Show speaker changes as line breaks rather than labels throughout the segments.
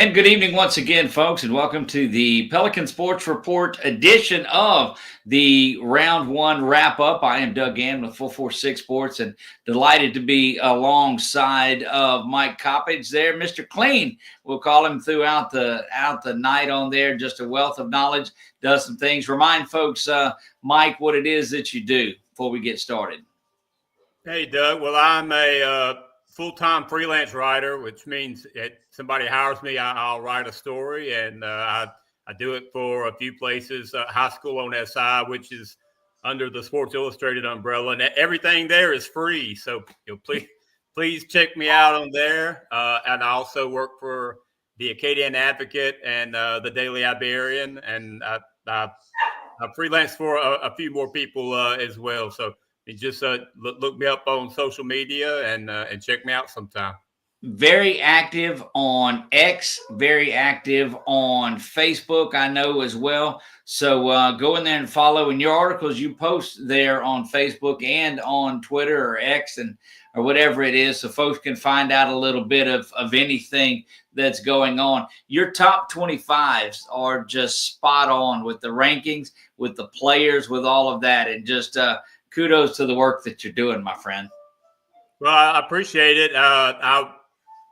And good evening once again, folks, and welcome to the Pelican Sports Report edition of the Round 1 wrap-up. I am Doug Gann with 446 Sports and delighted to be alongside of Mike Coppage there. Mr. Clean, we'll call him throughout the night on there. Just a wealth of knowledge, does some things. Remind folks, Mike, what it is that you do before we get started.
Hey, Doug. Well, I'm a full-time freelance writer, which means if somebody hires me, I'll write a story, and I do it for a few places. High School on SI, which is under the Sports Illustrated umbrella, and everything there is free. So please check me out on there. And I also work for the Acadian Advocate and the Daily Iberian, and I freelance for a few more people as well. So. And just look me up on social media and check me out sometime.
Very active on X, very active on Facebook, I know as well. So go in there and follow. And your articles you post there on Facebook and on Twitter or X or whatever it is, so folks can find out a little bit of anything that's going on. Your top 25s are just spot on with the rankings, with the players, with all of that, and just kudos to the work that you're doing, my friend.
Well, I appreciate it. I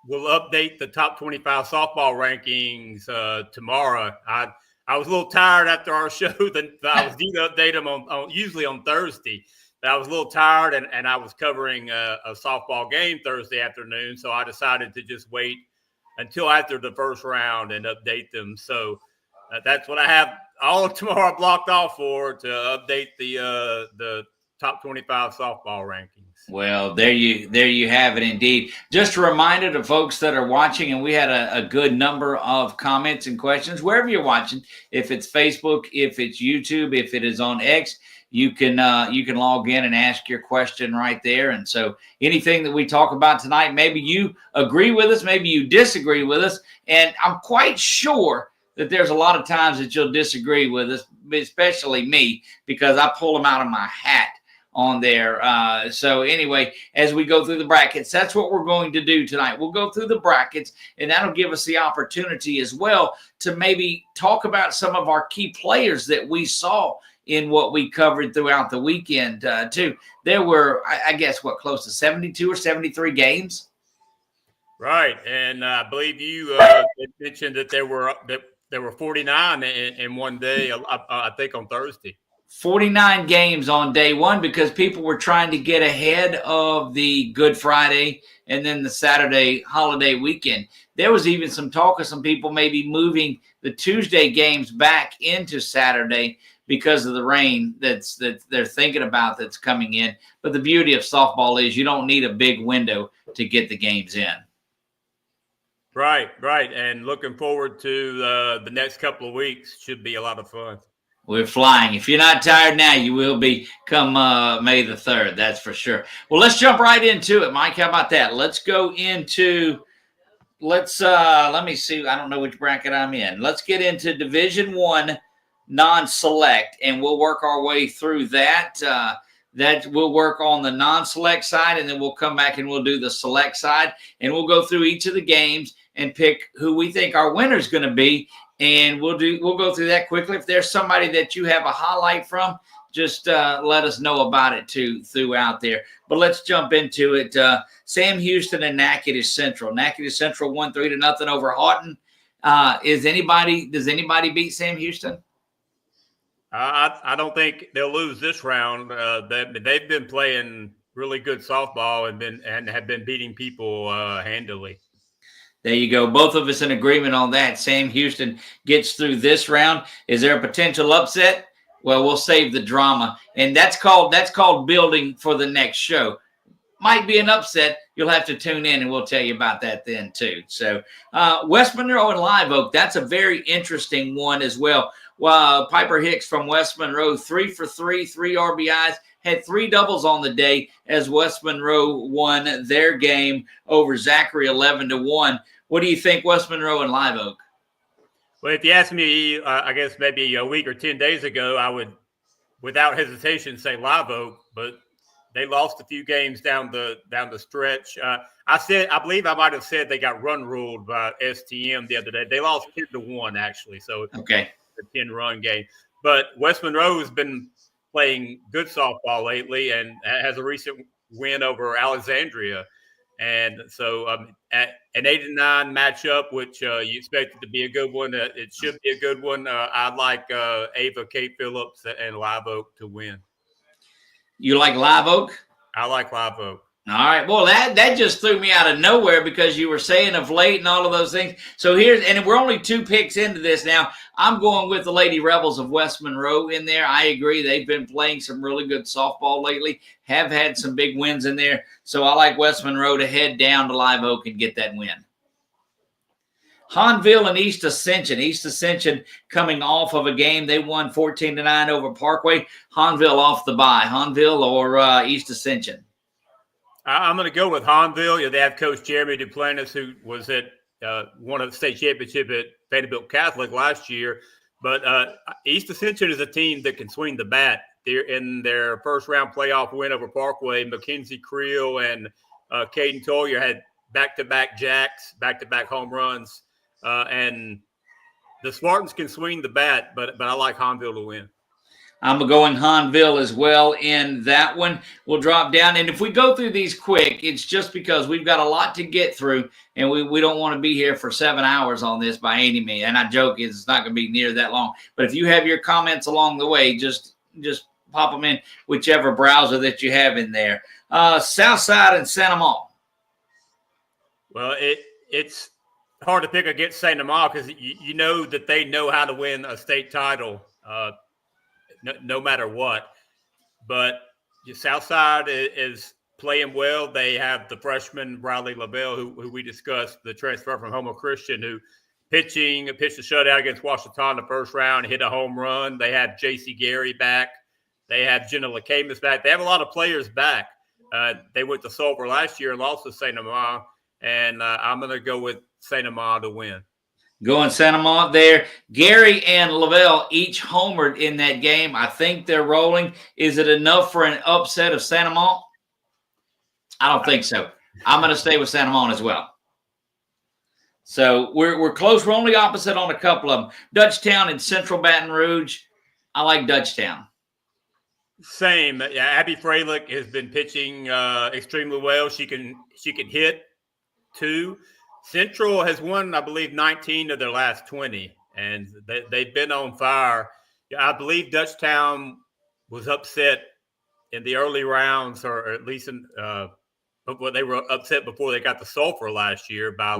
will update the top 25 softball rankings tomorrow. I was a little tired after our show that I was due to update them on usually on Thursday. But I was a little tired, and I was covering a softball game Thursday afternoon, so I decided to just wait until after the first round and update them. So that's what I have all of tomorrow blocked off for, to update the top 25 softball rankings.
Well, there you have it indeed. Just a reminder to folks that are watching, and we had a good number of comments and questions wherever you're watching. If it's Facebook, if it's YouTube, if it is on X, you can log in and ask your question right there. And so anything that we talk about tonight, maybe you agree with us, maybe you disagree with us, and I'm quite sure that there's a lot of times that you'll disagree with us, especially me, because I pull them out of my hat on there. So anyway, as we go through the brackets, that's what we're going to do tonight. We'll go through the brackets, and that'll give us the opportunity as well to maybe talk about some of our key players that we saw in what we covered throughout the weekend too. There were, I guess, close to 72 or 73 games.
Right, and I believe you mentioned that there were 49 in one day. I think on Thursday.
49 games on day one because people were trying to get ahead of the Good Friday and then the Saturday holiday weekend. There was even some talk of some people maybe moving the Tuesday games back into Saturday because of the rain that they're thinking about that's coming in. But the beauty of softball is you don't need a big window to get the games in.
Right. And looking forward to the next couple of weeks. Should be a lot of fun.
We're flying. If you're not tired now, you will be come May the 3rd. That's for sure. Well, let's jump right into it, Mike. How about that? Let's go into let me see. I don't know which bracket I'm in. Let's get into Division I non-select, and we'll work our way through that. That we'll work on the non-select side, and then we'll come back and we'll do the select side, and we'll go through each of the games and pick who we think our winner is going to be. And we'll go through that quickly. If there's somebody that you have a highlight from, just let us know about it too throughout there. But let's jump into it. Sam Houston and Natchitoches Central. Natchitoches Central won 3-0 over Houghton. Does anybody beat Sam Houston?
I don't think they'll lose this round. They've been playing really good softball and have been beating people handily.
There you go. Both of us in agreement on that. Sam Houston gets through this round. Is there a potential upset? Well, we'll save the drama. And that's called building for the next show. Might be an upset. You'll have to tune in and we'll tell you about that then too. So West Monroe and Live Oak, that's a very interesting one as well. Piper Hicks from West Monroe, 3 for 3, 3 RBIs. Had 3 doubles on the day as West Monroe won their game over Zachary 11-1. What do you think, West Monroe and Live Oak?
Well, if you asked me, I guess maybe a week or 10 days ago, I would, without hesitation, say Live Oak. But they lost a few games down the stretch. I believe I might have said they got run ruled by STM the other day. They lost 10-1 actually, so
Okay.
a 10-run game. But West Monroe has been playing good softball lately and has a recent win over Alexandria. And so at an 8-9 matchup, which you expect it to be a good one, it should be a good one. I'd like Ava Kate Phillips and Live Oak to win.
You like Live Oak?
I like Live Oak.
All right. Well, that just threw me out of nowhere because you were saying of late and all of those things. So and we're only 2 picks into this now. I'm going with the Lady Rebels of West Monroe in there. I agree. They've been playing some really good softball lately, have had some big wins in there. So I like West Monroe to head down to Live Oak and get that win. Hahnville and East Ascension. East Ascension coming off of a game. They won 14-9 over Parkway. Hahnville off the bye. Hahnville or East Ascension?
I'm going to go with Hahnville. They have Coach Jeremy Duplantis, who was at won a state championship at Vanderbilt Catholic last year. But East Ascension is a team that can swing the bat. They're in their first-round playoff win over Parkway. Mackenzie Creel and Caden Toyer had back-to-back jacks, back-to-back home runs. And the Spartans can swing the bat, but I like Hahnville to win.
I'm going Hahnville as well in that one. We'll drop down. And if we go through these quick, it's just because we've got a lot to get through, and we don't want to be here for 7 hours on this by any means. And I joke it's not going to be near that long. But if you have your comments along the way, just pop them in whichever browser that you have in there. Southside and Santa Ma.
Well, it's hard to pick against Santa Ma because you know that they know how to win a state title. No matter what. But Southside is playing well. They have the freshman Riley LaBelle, who we discussed, the transfer from Homer Christian, who pitched a shutout against Washington the first round, hit a home run. They have J.C. Gary back. They have Jenna LaCamus back. They have a lot of players back. They went to Sulphur last year and lost to St. Amand, and I'm going to go with St. Amand to win.
Going Santa Ma there. Gary and Lavelle each homered in that game. I think they're rolling. Is it enough for an upset of Santa Ma? I don't think so. I'm going to stay with Santa Ma as well. So we're close. We're only opposite on a couple of them. Dutchtown and Central Baton Rouge. I like Dutchtown.
Same. Yeah, Abby Freilich has been pitching extremely well. She can hit too. Central has won, I believe, 19 of their last 20, and they've been on fire. I believe Dutchtown was upset in the early rounds, or at least they were upset before they got the Sulphur last year by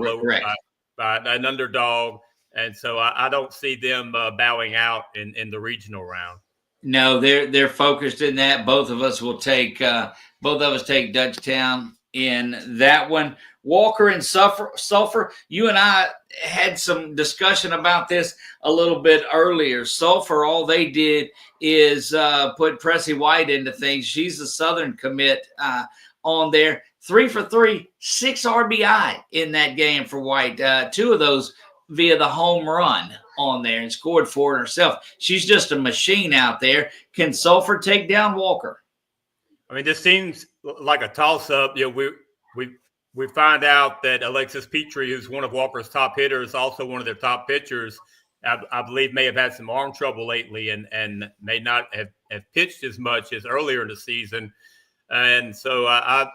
an underdog, and so I don't see them bowing out in the regional round.
No, they're focused in that. Both of us take Dutchtown in that one. Walker and Sulphur, you and I had some discussion about this a little bit earlier. Sulphur, all they did is put Pressy White into things. She's a Southern commit on there. 3 for 3, 6 RBI in that game for White. 2 of those via the home run on there, and scored for it herself. She's just a machine out there. Can Sulphur take down Walker?
I mean, this seems like a toss-up. We find out that Alexis Petrie, who's one of Walker's top hitters, also one of their top pitchers, I believe may have had some arm trouble lately and may not have pitched as much as earlier in the season. And so I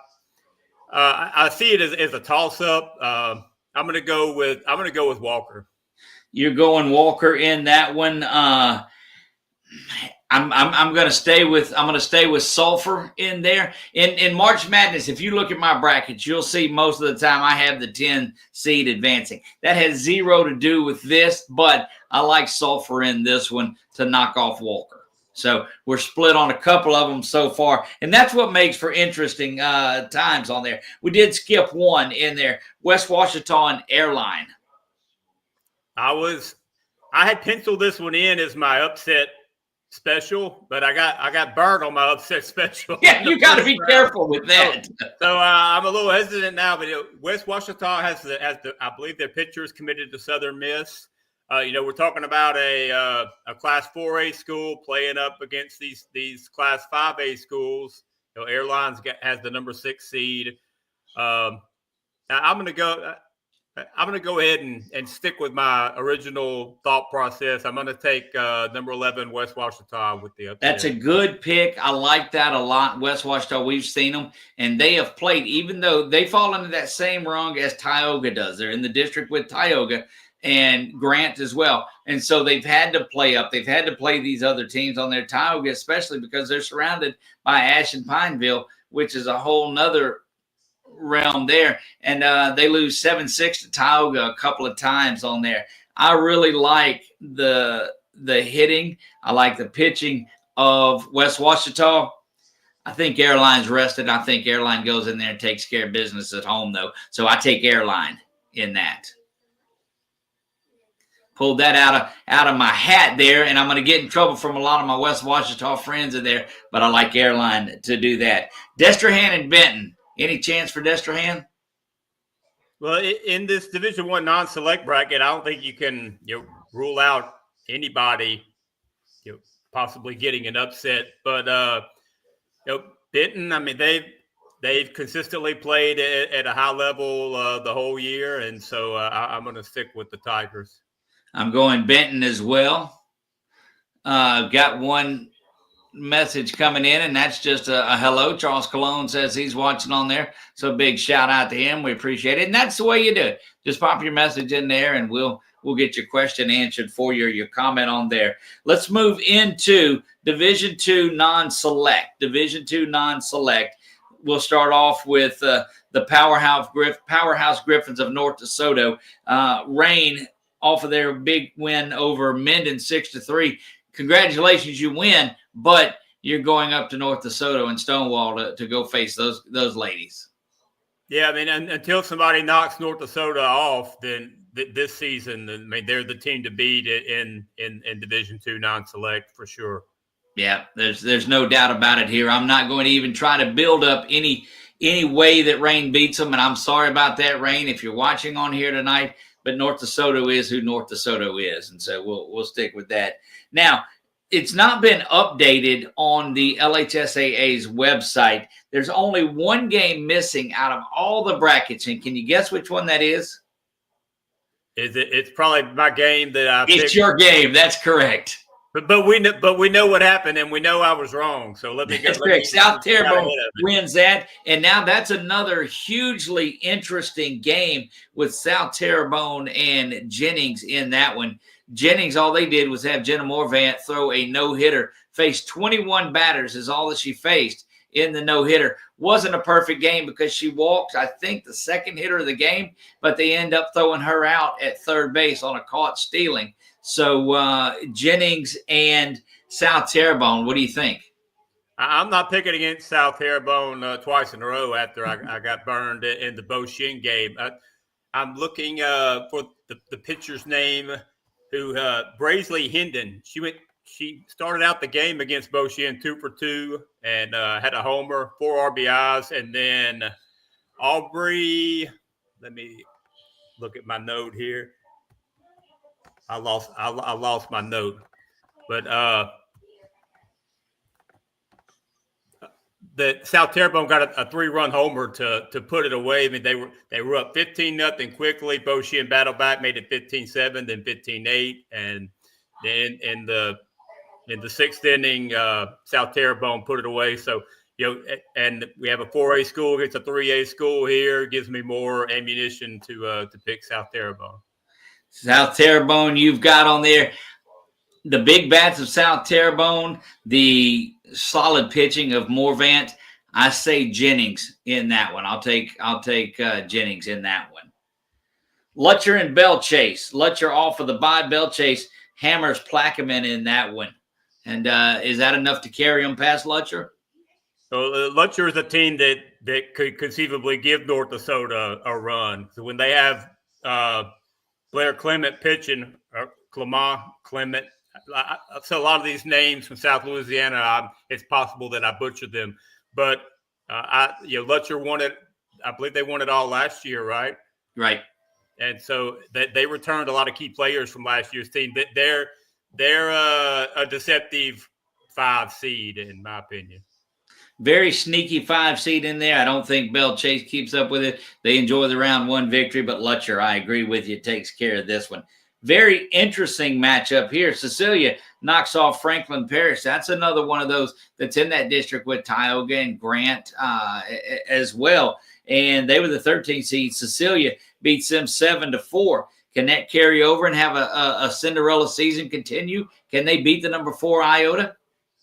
see it as a toss-up. I'm going to go with Walker. You're
going Walker in that one. I'm going to stay with Sulphur in there. In March Madness, if you look at my brackets, you'll see most of the time I have the 10 seed advancing. That has 0 to do with this, but I like Sulphur in this one to knock off Walker. So we're split on a couple of them so far, and that's what makes for interesting times on there. We did skip one in there, West Washington Airline.
I had penciled this one in as my upset special, but I got burned on my upset special.
Yeah, you got to be careful with that.
So I'm a little hesitant now, but West Washington has I believe their pitchers committed to Southern Miss. We're talking about a Class 4A school playing up against these Class 5A schools Airlines has the number 6 seed. I'm going to go. I'm going to go ahead and stick with my original thought process. I'm going to take number 11 West Washita with the upset.
That's a good pick. I like that a lot. West Washita, we've seen them, and they have played, even though they fall into that same rung as Tioga does. They're in the district with Tioga and Grant as well. And so they've had to play up. They've had to play these other teams on their Tioga, especially because they're surrounded by Ash and Pineville, which is a whole nother realm there. And they lose 7-6 to Tioga a couple of times on there. I really like the hitting. I like the pitching of West Washita. I think Airline's rested. I think Airline goes in there and takes care of business at home, though. So I take Airline in that. Pulled that out of my hat there, and I'm going to get in trouble from a lot of my West Washita friends in there, but I like Airline to do that. Destrehan and Benton. Any chance for Destrehan?
Well, in this Division I non-select bracket, I don't think you can rule out anybody possibly getting an upset. But Benton, I mean, they've consistently played at a high level the whole year, and so I'm going to stick with the Tigers.
I'm going Benton as well. Got one message coming in, and that's just a hello. Charles Cologne says he's watching on there, so big shout out to him. We appreciate it, and that's the way you do it. Just pop your message in there, and we'll get your question answered for you, or your comment on there. Let's move into Division II non-select. Division II non-select. We'll start off with the Powerhouse Griffins of North DeSoto. Rain off of their big win over Minden 6-3. Congratulations, you win, but you're going up to North DeSoto and Stonewall to go face those ladies.
Yeah, I mean, until somebody knocks North DeSoto off, then this season, I mean, they're the team to beat in Division II non-select for sure.
Yeah, there's no doubt about it here. I'm not going to even try to build up any way that Rain beats them, and I'm sorry about that, Rain, if you're watching on here tonight. But North DeSoto is who North DeSoto is, and so we'll stick with that. Now, it's not been updated on the LHSAA's website. There's only one game missing out of all the brackets, and can you guess which one that is?
It's probably my game that I picked.
It's your game. That's correct.
But we know what happened, and we know I was wrong. So let me go.
That's correct. South Terrebonne wins that, and now that's another hugely interesting game with South Terrebonne and Jennings in that one. Jennings, all they did was have Jenna Morvant throw a no-hitter. Faced 21 batters is all that she faced in the no-hitter. Wasn't a perfect game because she walked, I think, the second hitter of the game, but they end up throwing her out at third base on a caught stealing. So Jennings and South Terrebonne, what do you think?
I'm not picking against South Terrebonne twice in a row after I got burned in the Bo Shin game. I'm looking for the pitcher's name, who Braisley Hendon. She started out the game against Bo Shin 2 for 2 and had a homer, 4 RBIs, and then Aubrey. Let me look at my note here. I lost my note, but the South Terrebonne got a 3-run homer to put it away. I mean, they were up 15-0 quickly. Bo Shin battled back, made it 15-7, then 15-8, and then in the 6th inning, South Terrebonne put it away. So and we have a 4A school against a 3A school here. It gives me more ammunition to pick South Terrebonne.
South Terrebonne, you've got on there the big bats of South Terrebonne, the solid pitching of Morvant. I say Jennings in that one. I'll take Jennings in that one. Lutcher and Bellchase. Lutcher off of the bye. Bellchase hammers Plaquemine in that one. And is that enough to carry them past Lutcher?
So Lutcher is a team that could conceivably give North DeSoto a run. So when they have Blair Clement pitching, or Clement. So a lot of these names from South Louisiana, it's possible that I butchered them. But Lutcher won it. I believe they won it all last year, right?
Right.
And so they returned a lot of key players from last year's team. They're a deceptive 5 seed, in my opinion.
Very sneaky 5 seed in there. I don't think Bell Chase keeps up with it. They enjoy the round 1 victory, but Lutcher, I agree with you, takes care of this one. Very interesting matchup here. Cecilia knocks off Franklin Parish. That's another one of those that's in that district with Tioga and Grant as well. And they were the 13th seed. Cecilia beats them 7-4. Can that carry over and have a Cinderella season continue? Can they beat the number 4 Iota?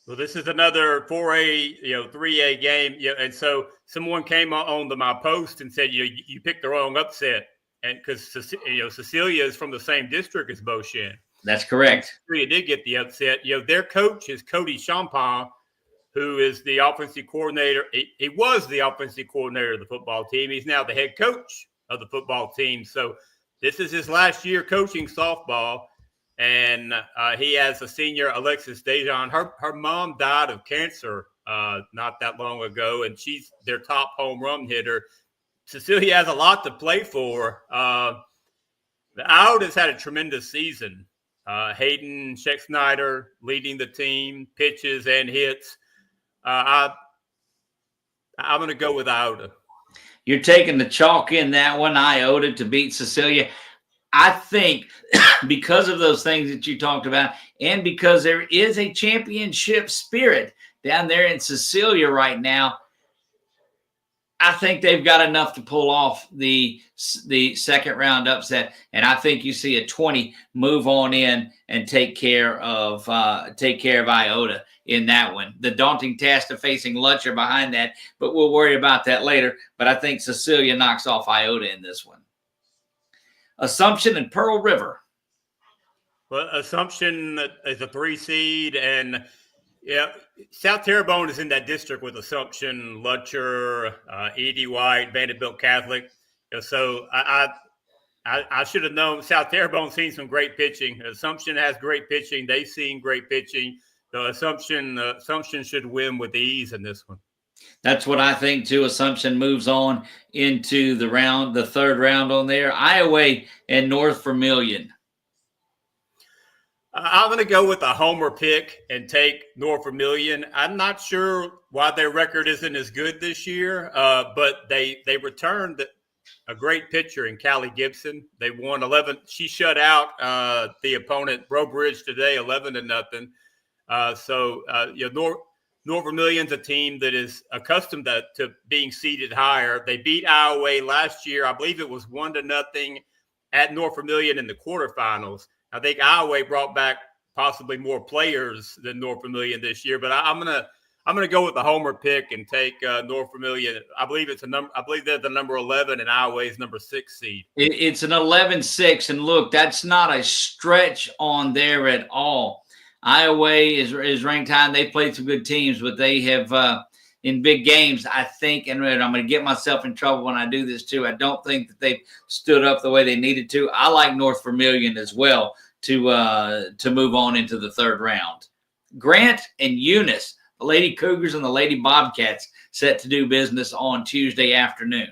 Well, this is another 4A, 3A game. And so someone came on to my post and said, you picked the wrong upset. And because, Cecilia is from the same district as Beauchene.
That's correct.
Cecilia did get the upset. Their coach is Cody Champagne, who is the offensive coordinator. He was the offensive coordinator of the football team. He's now the head coach of the football team. So this is his last year coaching softball. And he has a senior, Alexis Dejon. Her mom died of cancer not that long ago, and she's their top home run hitter. Cecilia has a lot to play for. The Iota's had a tremendous season. Hayden Scheck-Snyder leading the team, pitches and hits. I'm going to go with Iota.
You're taking the chalk in that one, Iota, to beat Cecilia. I think because of those things that you talked about, and because there is a championship spirit down there in Cecilia right now, I think they've got enough to pull off the second round upset, and I think you see a 20 move on in and take care of Iota in that one. The daunting task of facing Lutcher behind that, but we'll worry about that later. But I think Cecilia knocks off Iota in this one. Assumption and Pearl River.
Well, Assumption is a 3 seed, and South Terrebonne is in that district with Assumption, Lutcher, E.D. White, Vanderbilt Catholic. So I should have known. South Terrebonne's seen some great pitching. Assumption has great pitching. They've seen great pitching. The Assumption should win with ease in this one.
That's what I think too. Assumption moves on into the third round on there. Iowa and North Vermilion.
I'm going to go with a homer pick and take North Vermilion. I'm not sure why their record isn't as good this year, but they returned a great pitcher in Callie Gibson. They won 11. She shut out the opponent, Bro Bridge, today, 11-0. North Vermilion's a team that is accustomed to being seeded higher. They beat Iowa last year. I believe it was 1-0 at North Vermilion in the quarterfinals. I think Iowa brought back possibly more players than North Vermilion this year, but I'm gonna go with the homer pick and take North Vermilion. I believe they're the number 11, and Iowa's number 6 seed.
It's an 11-6, and look, that's not a stretch on there at all. Iowa is ranked high, and they've played some good teams, but they have in big games, I think, and I'm going to get myself in trouble when I do this too. I don't think that they've stood up the way they needed to. I like North Vermilion as well to move on into the third round. Grant and Eunice, the Lady Cougars and the Lady Bobcats, set to do business on Tuesday afternoon.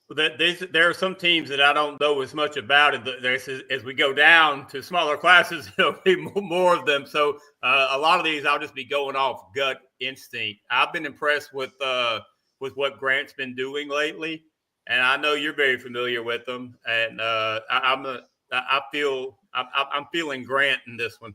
There are some teams that I don't know as much about. As we go down to smaller classes, there'll be more of them. So a lot of these, I'll just be going off gut instinct. I've been impressed with what Grant's been doing lately, and I know you're very familiar with them. And I'm feeling Grant in this one.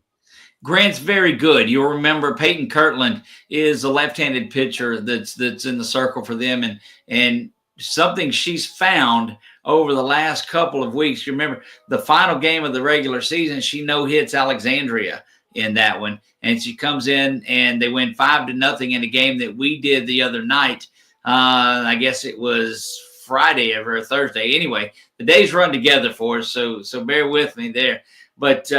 Grant's very good. You'll remember Peyton Kirtland is a left-handed pitcher that's in the circle for them, and something she's found over the last couple of weeks. You remember the final game of the regular season, she no-hits Alexandria in that one. And she comes in and they win 5-0 in a game that we did the other night. I guess it was Friday or Thursday. Anyway, the days run together for us, so bear with me there. But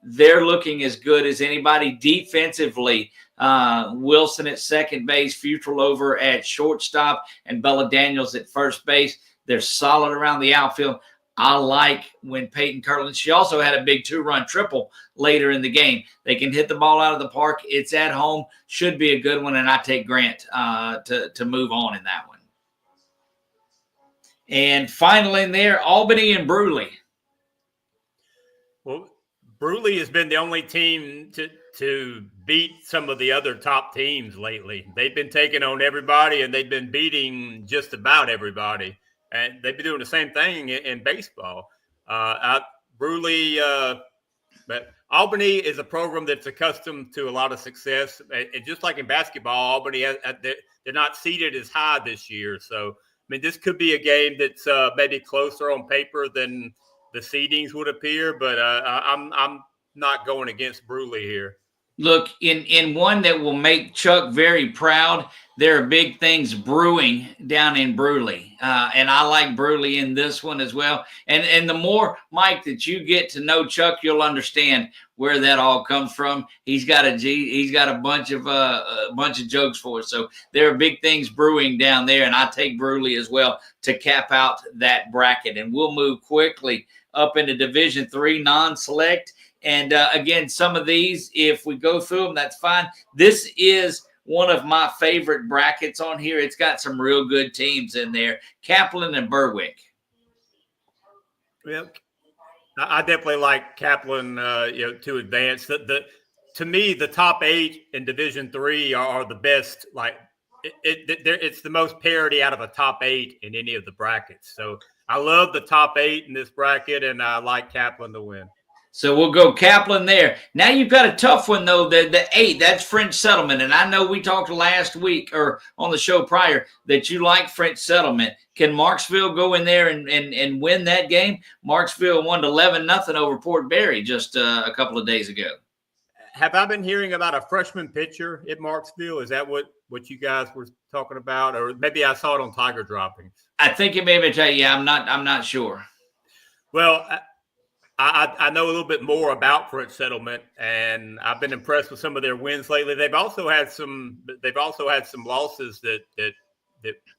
they're looking as good as anybody defensively. Wilson at second base, Futrell over at shortstop, and Bella Daniels at first base. They're solid around the outfield. I like when Peyton Kirtland, she also had a big 2-run triple later in the game. They can hit the ball out of the park. It's at home. Should be a good one, and I take Grant to move on in that one. And finally in there, Albany and Bruley.
Well, Bruley has been the only team to beat some of the other top teams lately. They've been taking on everybody, and they've been beating just about everybody. And they've been doing the same thing in baseball. Bruley, but Albany is a program that's accustomed to a lot of success. And just like in basketball, Albany, they're not seeded as high this year. So, I mean, this could be a game that's maybe closer on paper than the seedings would appear, but I'm not going against Bruley here.
Look, in one that will make Chuck very proud, there are big things brewing down in Bruley. And I like Bruley in this one as well. And the more, Mike, that you get to know Chuck, you'll understand where that all comes from. He's got a bunch of jokes for us. So there are big things brewing down there, and I take Bruley as well to cap out that bracket. And we'll move quickly up into Division III non-select. And again, some of these, if we go through them, that's fine. This is one of my favorite brackets on here. It's got some real good teams in there. Kaplan and Berwick.
Well, I definitely like Kaplan to advance. To me, the top 8 in Division III are the best. Like it's the most parity out of a top 8 in any of the brackets. So I love the top 8 in this bracket, and I like Kaplan to win.
So we'll go Kaplan there. Now you've got a tough one, though. The 8, that's French Settlement. And I know we talked last week or on the show prior that you like French Settlement. Can Marksville go in there and win that game? Marksville won 11-0 over Port Barry just a couple of days ago.
Have I been hearing about a freshman pitcher at Marksville? Is that what you guys were talking about? Or maybe I saw it on Tiger Droppings.
I think it may be. Yeah, I'm not sure.
Well, I know a little bit more about French Settlement, and I've been impressed with some of their wins lately. They've also had some losses that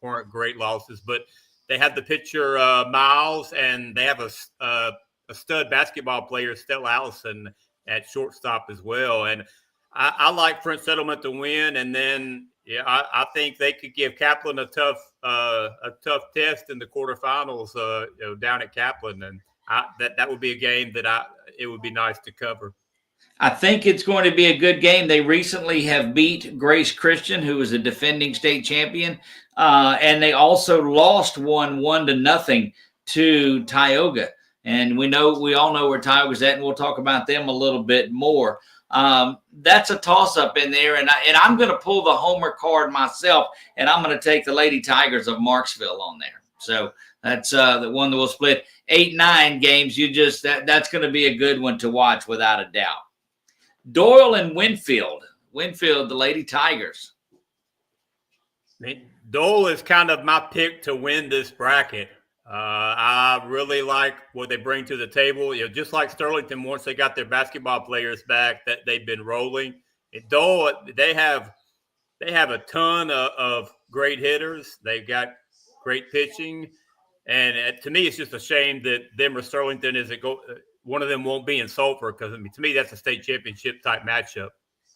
weren't great losses, but they have the pitcher Miles, and they have a stud basketball player, Stella Allison, at shortstop as well. And I like French Settlement to win, and then I think they could give Kaplan a tough test in the quarterfinals down at Kaplan, and that would be a game that it would be nice to cover.
I think it's going to be a good game. They recently have beat Grace Christian, who is a defending state champion, and they also lost 1-0 to Tioga. And we all know where Tioga's at, and we'll talk about them a little bit more. That's a toss-up in there, and I'm going to pull the homer card myself, and I'm going to take the Lady Tigers of Marksville on there. So that's the one that will split 8-9 games. That's going to be a good one to watch without a doubt. Doyle and Winfield, the Lady Tigers.
Doyle is kind of my pick to win this bracket. I really like what they bring to the table. Just like Sterlington, once they got their basketball players back, that they've been rolling. And Doyle, they have a ton of great hitters. They've got great pitching, and to me, it's just a shame that them or Sterlington one of them won't be in Sulphur, because to me, that's a state championship type matchup.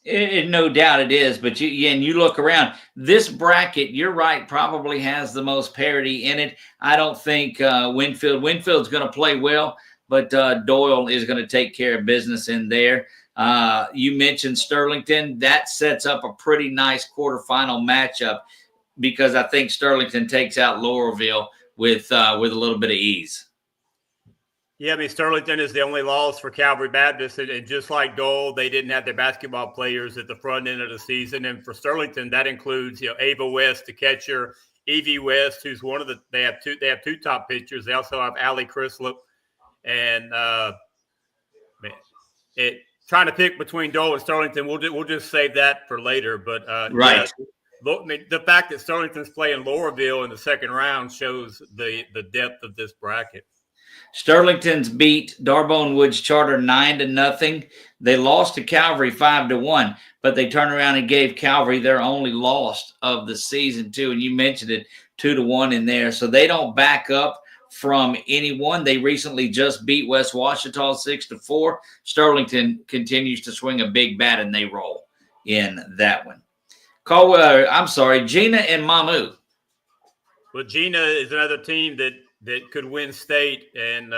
No doubt it is, but you look around this bracket. You're right, probably has the most parity in it. I don't think Winfield's going to play well, but Doyle is going to take care of business in there. You mentioned Sterlington. That sets up a pretty nice quarterfinal matchup, because I think Sterlington takes out Laurelville with a little bit of ease.
Yeah, I mean, Sterlington is the only loss for Calvary Baptist, and just like Dole, they didn't have their basketball players at the front end of the season. And for Sterlington, that includes Ava West, the catcher, Evie West, who's they have two top pitchers. They also have Allie Crislip, and trying to pick between Dole and Sterlington, we'll just save that for later. But
right.
Yeah, I mean, the fact that Sterlington's playing Laurelville in the second round shows the depth of this bracket.
Sterlington's beat Darbone Woods Charter 9-0. They lost to Calvary 5-1, but they turned around and gave Calvary their only loss of the season too. And you mentioned it, 2-1 in there. So they don't back up from anyone. They recently just beat West Washita 6-4. Sterlington continues to swing a big bat, and they roll in that one. Gina and Mamu.
Well, Gina is another team that could win state, and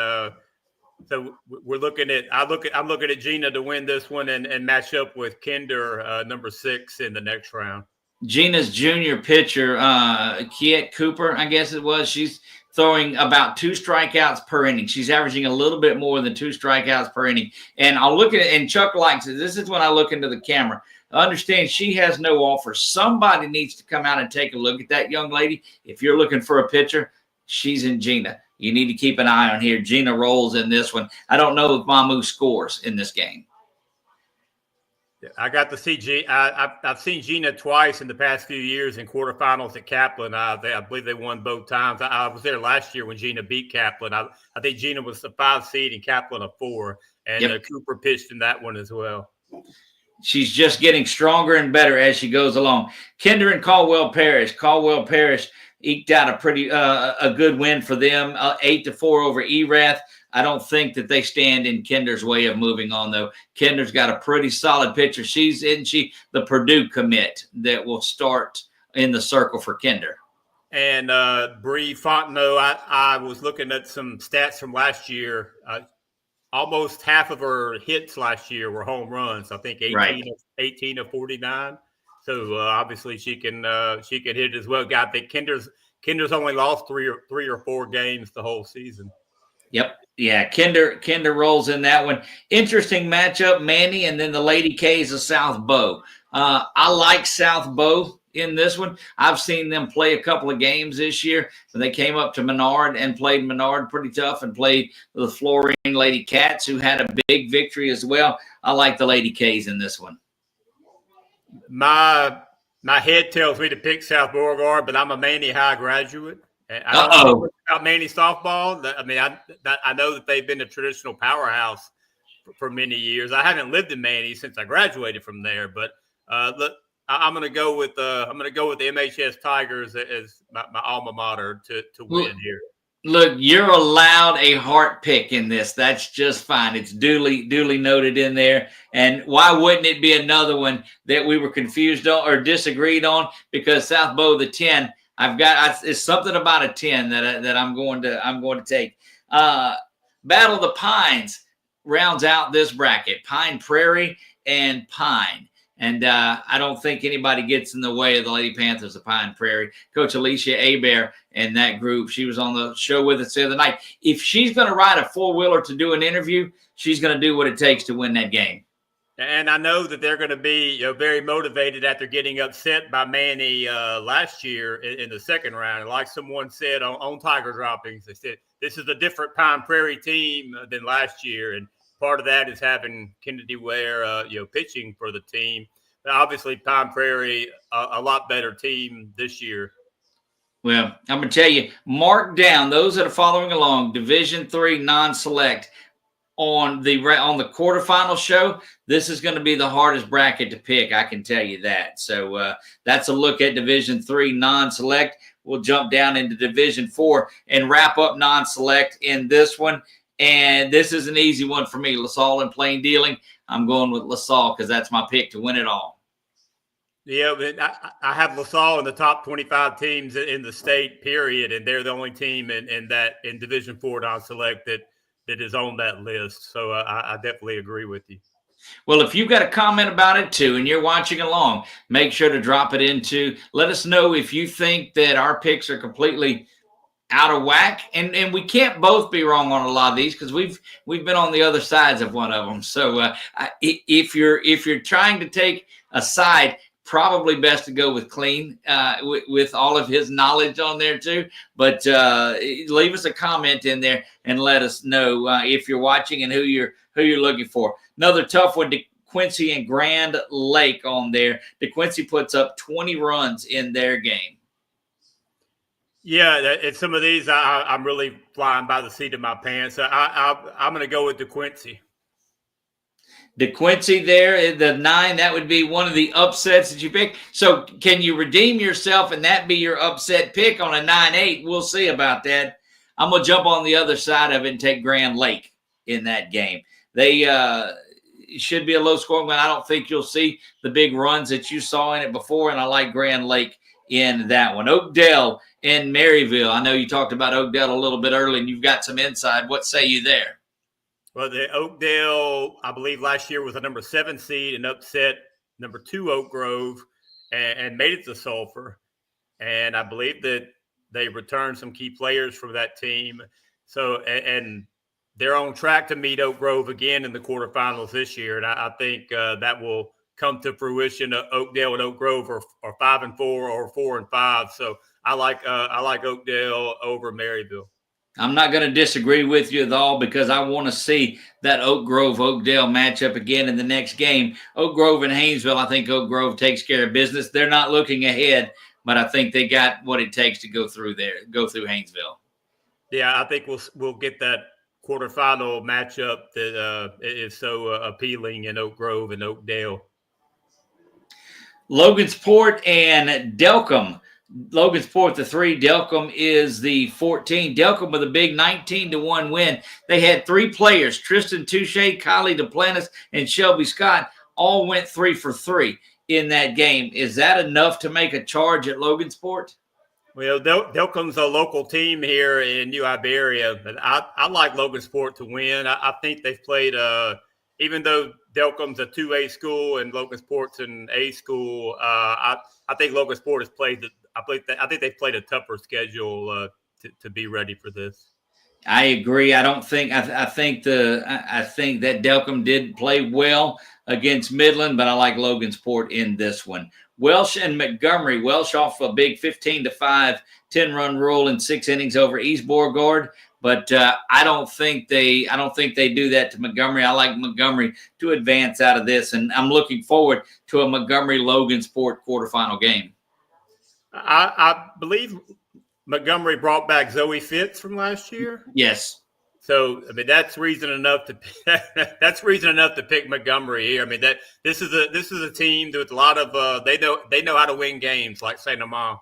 So we're looking at I'm looking at Gina to win this one and match up with Kinder, number 6 in the next round.
Gina's junior pitcher, Kiet Cooper, I guess it was. She's throwing about 2 strikeouts per inning. She's averaging a little bit more than 2 strikeouts per inning. And I'll look at it, and Chuck likes it. This is when I look into the camera. Understand she has no offer. Somebody needs to come out and take a look at that young lady. If you're looking for a pitcher, she's in Gina. You need to keep an eye on here. Gina rolls in this one. I don't know if Mamu scores in this game.
I got to see I've seen Gina twice in the past few years in quarterfinals at Kaplan. I believe they won both times. I was there last year when Gina beat Kaplan. I think Gina was the 5 seed and Kaplan a 4, and Cooper pitched in that one as well.
She's just getting stronger and better as she goes along. Kinder and Caldwell Parish. Caldwell Parish eked out a pretty a good win for them, 8-4 over Erath. I don't think that they stand in Kinder's way of moving on, though. Kinder's got a pretty solid pitcher. Isn't she the Purdue commit that will start in the circle for Kinder?
And Bree Fontenot, I was looking at some stats from last year. Almost half of her hits last year were home runs. I think 18 of 49. So obviously she can hit as well. I think Kinder's only lost three or four games the whole season.
Yep. Yeah, Kinder rolls in that one. Interesting matchup, Manny, and then the Lady K's of South Bow. I like South Bow in this one. I've seen them play a couple of games this year. They came up to Menard and played Menard pretty tough and played the Florine Lady Cats, who had a big victory as well. I like the Lady K's in this one.
My head tells me to pick South Beauregard, but I'm a Manny High graduate. I don't know much about Manny softball. I mean, I know that they've been a traditional powerhouse for many years. I haven't lived in Manny since I graduated from there, but look, I'm going to go with the MHS Tigers as my alma mater to win here.
Look, you're allowed a heart pick in this. That's just fine. It's duly noted in there. And why wouldn't it be another one that we were confused on or disagreed on? Because South Bow, the 10. It's something about a 10 that I'm going to take. Battle of the Pines rounds out this bracket. Pine Prairie and Pine. And I don't think anybody gets in the way of the Lady Panthers of Pine Prairie. Coach Alicia Hebert and that group, she was on the show with us the other night. If she's going to ride a four-wheeler to do an interview, she's going to do what it takes to win that game.
And I know that they're going to be very motivated after getting upset by Manny last year in the second round. And like someone said on Tiger Droppings, they said this is a different Pine Prairie team than last year. And part of that is having Kennedy Ware, pitching for the team. But obviously, Pine Prairie, a lot better team this year.
Well, I'm going to tell you, mark down those that are following along, Division III non-select. On the quarterfinal show, this is going to be the hardest bracket to pick. I can tell you that. So that's a look at Division III non-select. We'll jump down into Division IV and wrap up non-select in this one. And this is an easy one for me. LaSalle and Plain Dealing. I'm going with LaSalle because that's my pick to win it all.
Yeah, but I have LaSalle in the top 25 teams in the state, period. And they're the only team in Division IV non-select that is on that list. So I definitely agree with you.
Well, if you've got a comment about it too, and you're watching along, make sure to drop it into. Let us know if you think that our picks are completely out of whack, and we can't both be wrong on a lot of these because we've been on the other sides of one of them. So if you're trying to take a side, probably best to go with Clean with all of his knowledge on there too. But leave us a comment in there and let us know if you're watching and who you're looking for. Another tough one, DeQuincy and Grand Lake on there. DeQuincy puts up 20 runs in their game.
Yeah, and some of these I'm really flying by the seat of my pants. I'm going to go with DeQuincy.
DeQuincy there, the 9, that would be one of the upsets that you pick. So can you redeem yourself and that be your upset pick on a 9-8? We'll see about that. I'm going to jump on the other side of it and take Grand Lake in that game. They should be a low scoring one. I don't think you'll see the big runs that you saw in it before, and I like Grand Lake in that one. Oakdale and Maryville. I know you talked about Oakdale a little bit early, and you've got some insight. What say you there?
Well, the Oakdale, I believe last year was a number 7 seed and upset number 2 Oak Grove and made it to Sulphur. And I believe that they returned some key players from that team. So, and they're on track to meet Oak Grove again in the quarterfinals this year. And I think that will come to fruition. Oakdale and Oak Grove are 5-4 or 4-5. So I like Oakdale over Maryville.
I'm not going to disagree with you at all because I want to see that Oak Grove Oakdale matchup again in the next game. Oak Grove and Haynesville, I think Oak Grove takes care of business. They're not looking ahead, but I think they got what it takes to go through Haynesville.
Yeah, I think we'll get that quarterfinal matchup that is so appealing in Oak Grove and Oakdale.
Logansport and Delcom. Logansport the 3, Delcom is the 14. Delcom with a big 19-1 win. They had 3 players, Tristan Touche, Kylie Duplantis, and Shelby Scott, all went 3 for 3 in that game. Is that enough to make a charge at Logansport?
Well, Delcom's a local team here in New Iberia, but I like Logansport to win. I think they've played, even though Delcom's a 2A school and Logansport's an A school, I think Logansport has played I think they've played a tougher schedule to be ready for this.
I agree. I think that Delcom did play well against Midland, but I like Logansport in this one. Welsh and Montgomery. Welsh off a big 15-5 10-run rule in 6 innings over East Beauregard, but I don't think they do that to Montgomery. I like Montgomery to advance out of this, and I'm looking forward to a Montgomery Logansport quarterfinal game.
I believe Montgomery brought back Zoe Fitz from last year.
Yes.
So I mean that's reason enough to pick Montgomery here. I mean this is a team with a lot of they know how to win games like Saint Amand,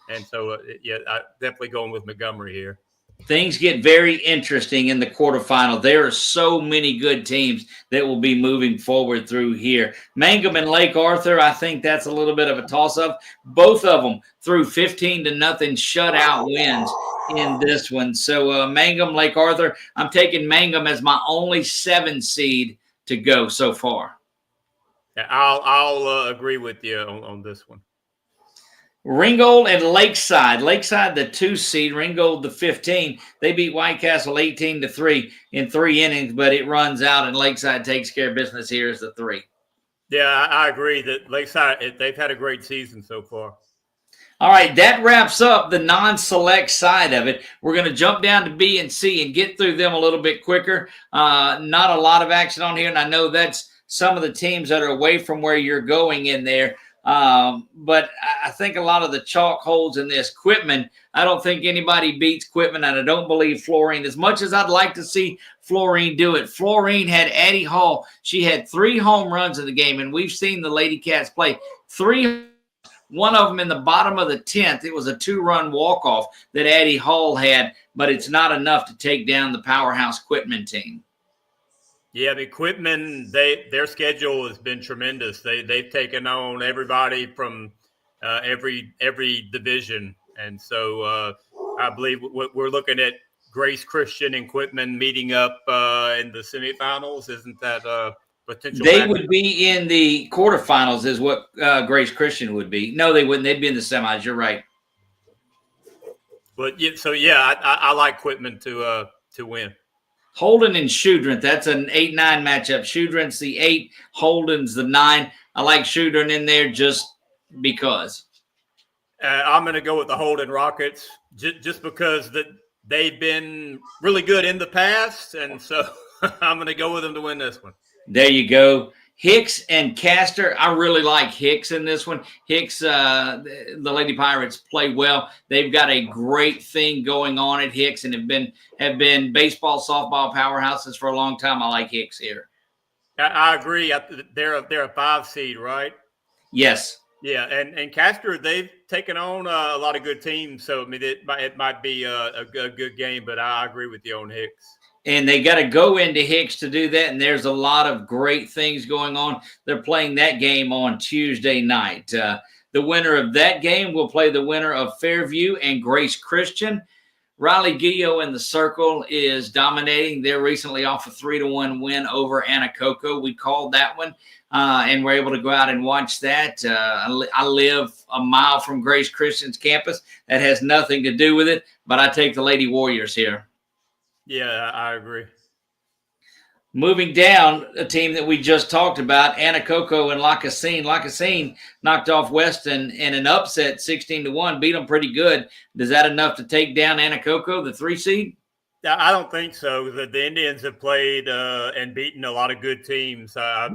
and so yeah, I definitely going with Montgomery here.
Things get very interesting in the quarterfinal. There are so many good teams that will be moving forward through here. Mangum and Lake Arthur, I think that's a little bit of a toss-up. Both of them threw 15-0 shutout wins in this one. So Mangum, Lake Arthur, I'm taking Mangum as my only 7 seed to go so far.
Yeah, I'll agree with you on this one.
Ringgold and Lakeside. Lakeside, the 2 seed. Ringgold, the 15. They beat White Castle 18-3 in 3 innings, but it runs out, and Lakeside takes care of business here as the 3.
Yeah, I agree that Lakeside, they've had a great season so far.
All right, that wraps up the non-select side of it. We're going to jump down to B and C and get through them a little bit quicker. Not a lot of action on here, and I know that's some of the teams that are away from where you're going in there. But I think a lot of the chalk holds in this. Quitman, I don't think anybody beats Quitman, and I don't believe Florine. As much as I'd like to see Florine do it, Florine had Addie Hall. She had 3 home runs in the game, and we've seen the Lady Cats play 3. One of them in the bottom of the 10th. It was a 2-run walk-off that Addie Hall had, but it's not enough to take down the powerhouse Quitman team.
Yeah, I mean, Quitman, their schedule has been tremendous. They've taken on everybody from every division, and so I believe we're looking at Grace Christian and Quitman meeting up in the semifinals. Isn't that potential?
They would be in the quarterfinals, is what Grace Christian would be. No, they wouldn't. They'd be in the semis. You're right.
But yeah, so yeah, I like Quitman to win.
Holden and Shudrint, that's an 8-9 matchup. Shudrint's the 8, Holden's the 9. I like Shudrint in there just because.
I'm going to go with the Holden Rockets just because they've been really good in the past, and so I'm going to go with them to win this one.
There you go. Hicks and Castor. I really like Hicks in this one. Hicks, the Lady Pirates play well. They've got a great thing going on at Hicks and have been baseball, softball powerhouses for a long time. I like Hicks here.
I agree. They're a 5 seed, right?
Yes.
Yeah, and Castor, they've taken on a lot of good teams, so I mean it might be a good game, but I agree with you on Hicks.
And they got to go into Hicks to do that, and there's a lot of great things going on. They're playing that game on Tuesday night. The winner of that game will play the winner of Fairview and Grace Christian. Riley Guillo in the Circle is dominating. They're recently off a 3-1 win over Anacoco. We called that one, and we're able to go out and watch that. I live a mile from Grace Christian's campus. That has nothing to do with it, but I take the Lady Warriors here.
Yeah, I agree.
Moving down, a team that we just talked about, Anacoco and La Cassine. La Cassine knocked off Weston in an upset 16-1, beat them pretty good. Is that enough to take down Anacoco, the 3 seed?
I don't think so. The Indians have played and beaten a lot of good teams. I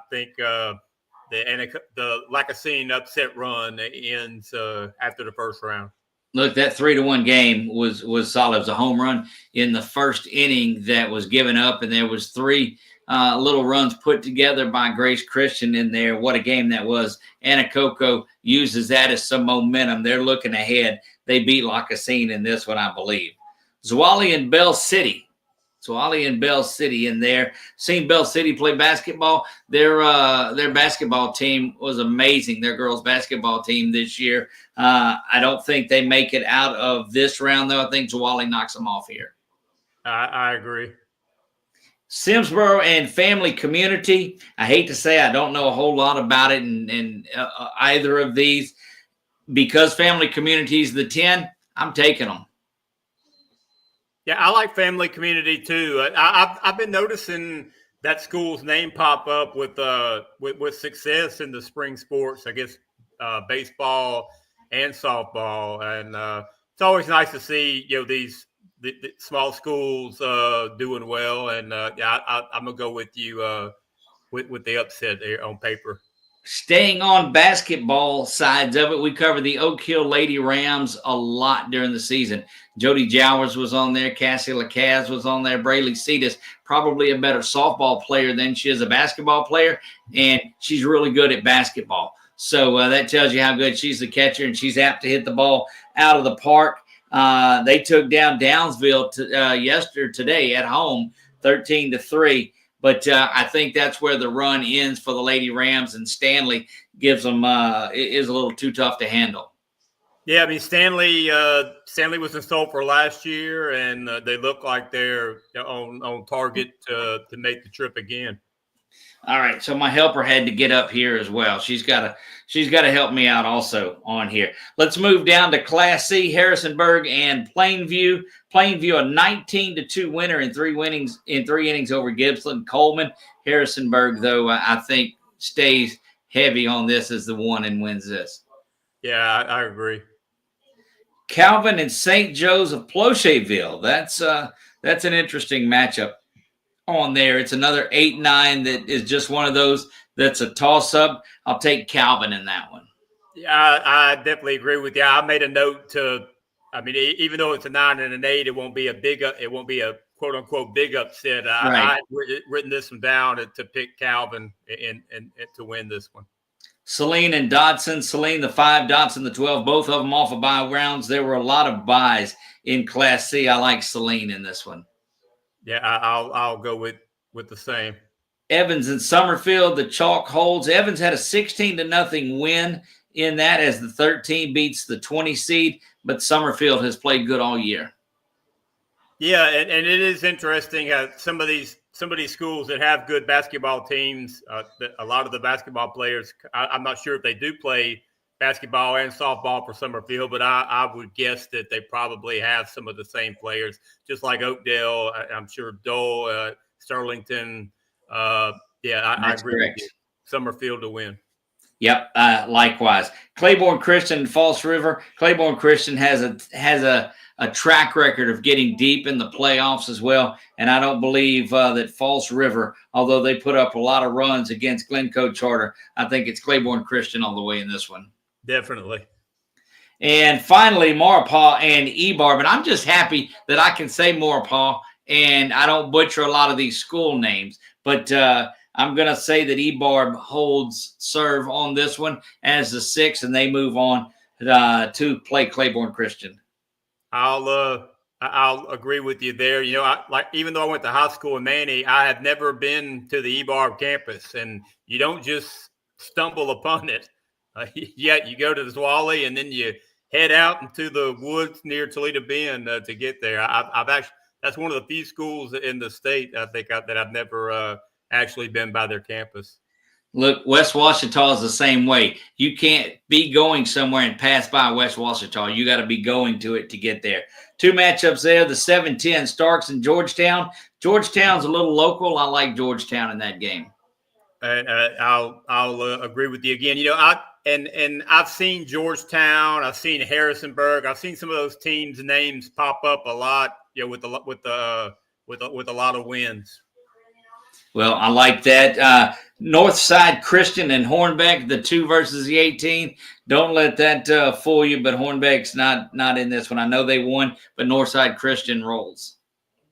think the La Cassine upset run ends after the first round.
Look, that 3-1 game was solid. It was a home run in the first inning that was given up, and there was 3 little runs put together by Grace Christian in there. What a game that was. Anacoco uses that as some momentum. They're looking ahead. They beat La Cassine in this one, I believe. Zwolle and Bell City. Zwolle and Bell City in there. Seen Bell City play basketball. Their basketball team was amazing. Their girls basketball team this year. I don't think they make it out of this round, though. I think Zwolle knocks them off here.
I agree.
Simsboro and Family Community. I hate to say I don't know a whole lot about it in either of these. Because Family Community is the 10, I'm taking them.
Yeah, I like Family Community too. I've been noticing that school's name pop up with success in the spring sports. I guess baseball and softball, and it's always nice to see these the small schools doing well. And yeah, I'm gonna go with you with the upset there on paper.
Staying on basketball sides of it, we cover the Oak Hill Lady Rams a lot during the season. Jody Jowers was on there. Cassie Lacaz was on there. Braylee Cetus, probably a better softball player than she is a basketball player, and she's really good at basketball. So that tells you how good she's the catcher, and she's apt to hit the ball out of the park. They took down Downsville today at home, 13-3. But I think that's where the run ends for the Lady Rams, and Stanley gives them is a little too tough to handle.
Yeah, I mean Stanley was in store for last year, and they look like they're on target to make the trip again.
All right, so my helper had to get up here as well. She's got to help me out also on here. Let's move down to Class C, Harrisonburg and Plainview. Plainview, a 19-2 winner in 3 innings over Gippsland. Coleman. Harrisonburg, though, I think stays heavy on this as the one and wins this.
Yeah, I agree.
Calvin and St. Joe's of Plocheville. That's an interesting matchup on there. It's another 8-9 that is just one of those that's a toss-up. I'll take Calvin in that one.
Yeah, I definitely agree with you. I made a note to, I mean, even though it's a 9 and an 8, it won't be a quote unquote big upset.
Right.
I written this one down to pick Calvin and to win this one.
Saline and Dodson. Saline the 5, Dodson the 12. Both of them off of bye rounds. There were a lot of byes in Class C. I like Saline in this one.
Yeah, I'll go with the same.
Evans and Summerfield, the chalk holds. Evans had a 16-0 win in that as the 13 beats the 20 seed, but Summerfield has played good all year.
Yeah, and it is interesting how some of these schools that have good basketball teams, a lot of the basketball players, I'm not sure if they do play basketball and softball for Summerfield, but I would guess that they probably have some of the same players, just like Oakdale. I'm sure Dole, Sterlington. I agree with you. Summerfield to win.
Yep, likewise. Claiborne Christian and False River. Claiborne Christian has a track record of getting deep in the playoffs as well, and I don't believe that False River, although they put up a lot of runs against Glencoe Charter, I think it's Claiborne Christian all the way in this one.
Definitely.
And finally, Maurepas and Ebarb. And I'm just happy that I can say Maurepas and I don't butcher a lot of these school names. But I'm going to say that Ebarb holds serve on this one as the 6, and they move on to play Claiborne Christian.
I'll agree with you there. Even though I went to high school in Manny, I have never been to the Ebarb campus, and you don't just stumble upon it. Yet you go to the Zwolle and then you head out into the woods near Toledo Bend to get there. I've actually that's one of the few schools in the state I think that I've never actually been by their campus.
Look, West Washita is the same way. You can't be going somewhere and pass by West Washita. You got to be going to it to get there. Two matchups there, the 7-10 Starks and Georgetown. Georgetown's a little local. I like Georgetown in that game.
And I'll agree with you again. I've seen Georgetown, I've seen Harrisonburg, I've seen some of those teams' names pop up a lot. With a lot of wins.
Well, I like that. Northside Christian and Hornbeck, the 2 versus the 18. Don't let that fool you, but Hornbeck's not in this one. I know they won, but Northside Christian rolls.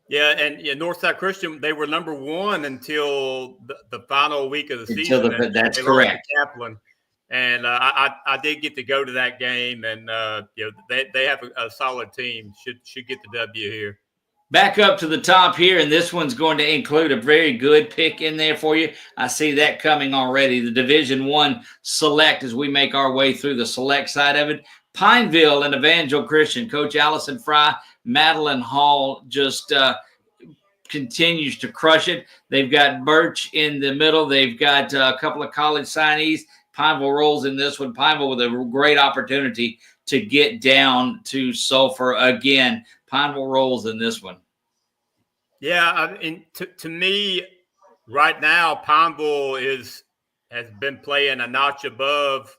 Yeah, and Northside Christian, they were number 1 until the final week of the season.
That's correct.
Kaplan. And I did get to go to that game, and they have a solid team. Should get the W here.
Back up to the top here, and this one's going to include a very good pick in there for you. I see that coming already. The Division I Select as we make our way through the Select side of it. Pineville and Evangel Christian. Coach Allison Fry, Madeline Hall just continues to crush it. They've got Birch in the middle. They've got a couple of college signees. Pineville rolls in this one. Pineville with a great opportunity to get down to Sulphur again. Pineville rolls in this one.
Yeah, I mean, to me, right now, Pineville has been playing a notch above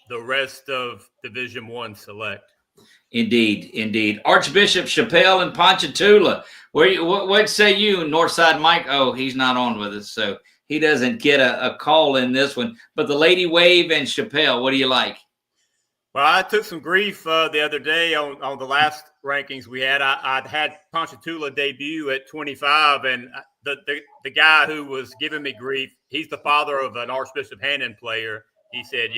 the rest of Division I Select.
Indeed. Archbishop Chappelle and Ponchatoula. What say you, Northside Mike? Oh, he's not on with us, so he doesn't get a call in this one. But the Lady Wave and Chappelle, what do you like?
Well, I took some grief the other day on the last rankings we had. I'd had Ponchatoula debut at 25, and the guy who was giving me grief, he's the father of an Archbishop Hannon player. He said,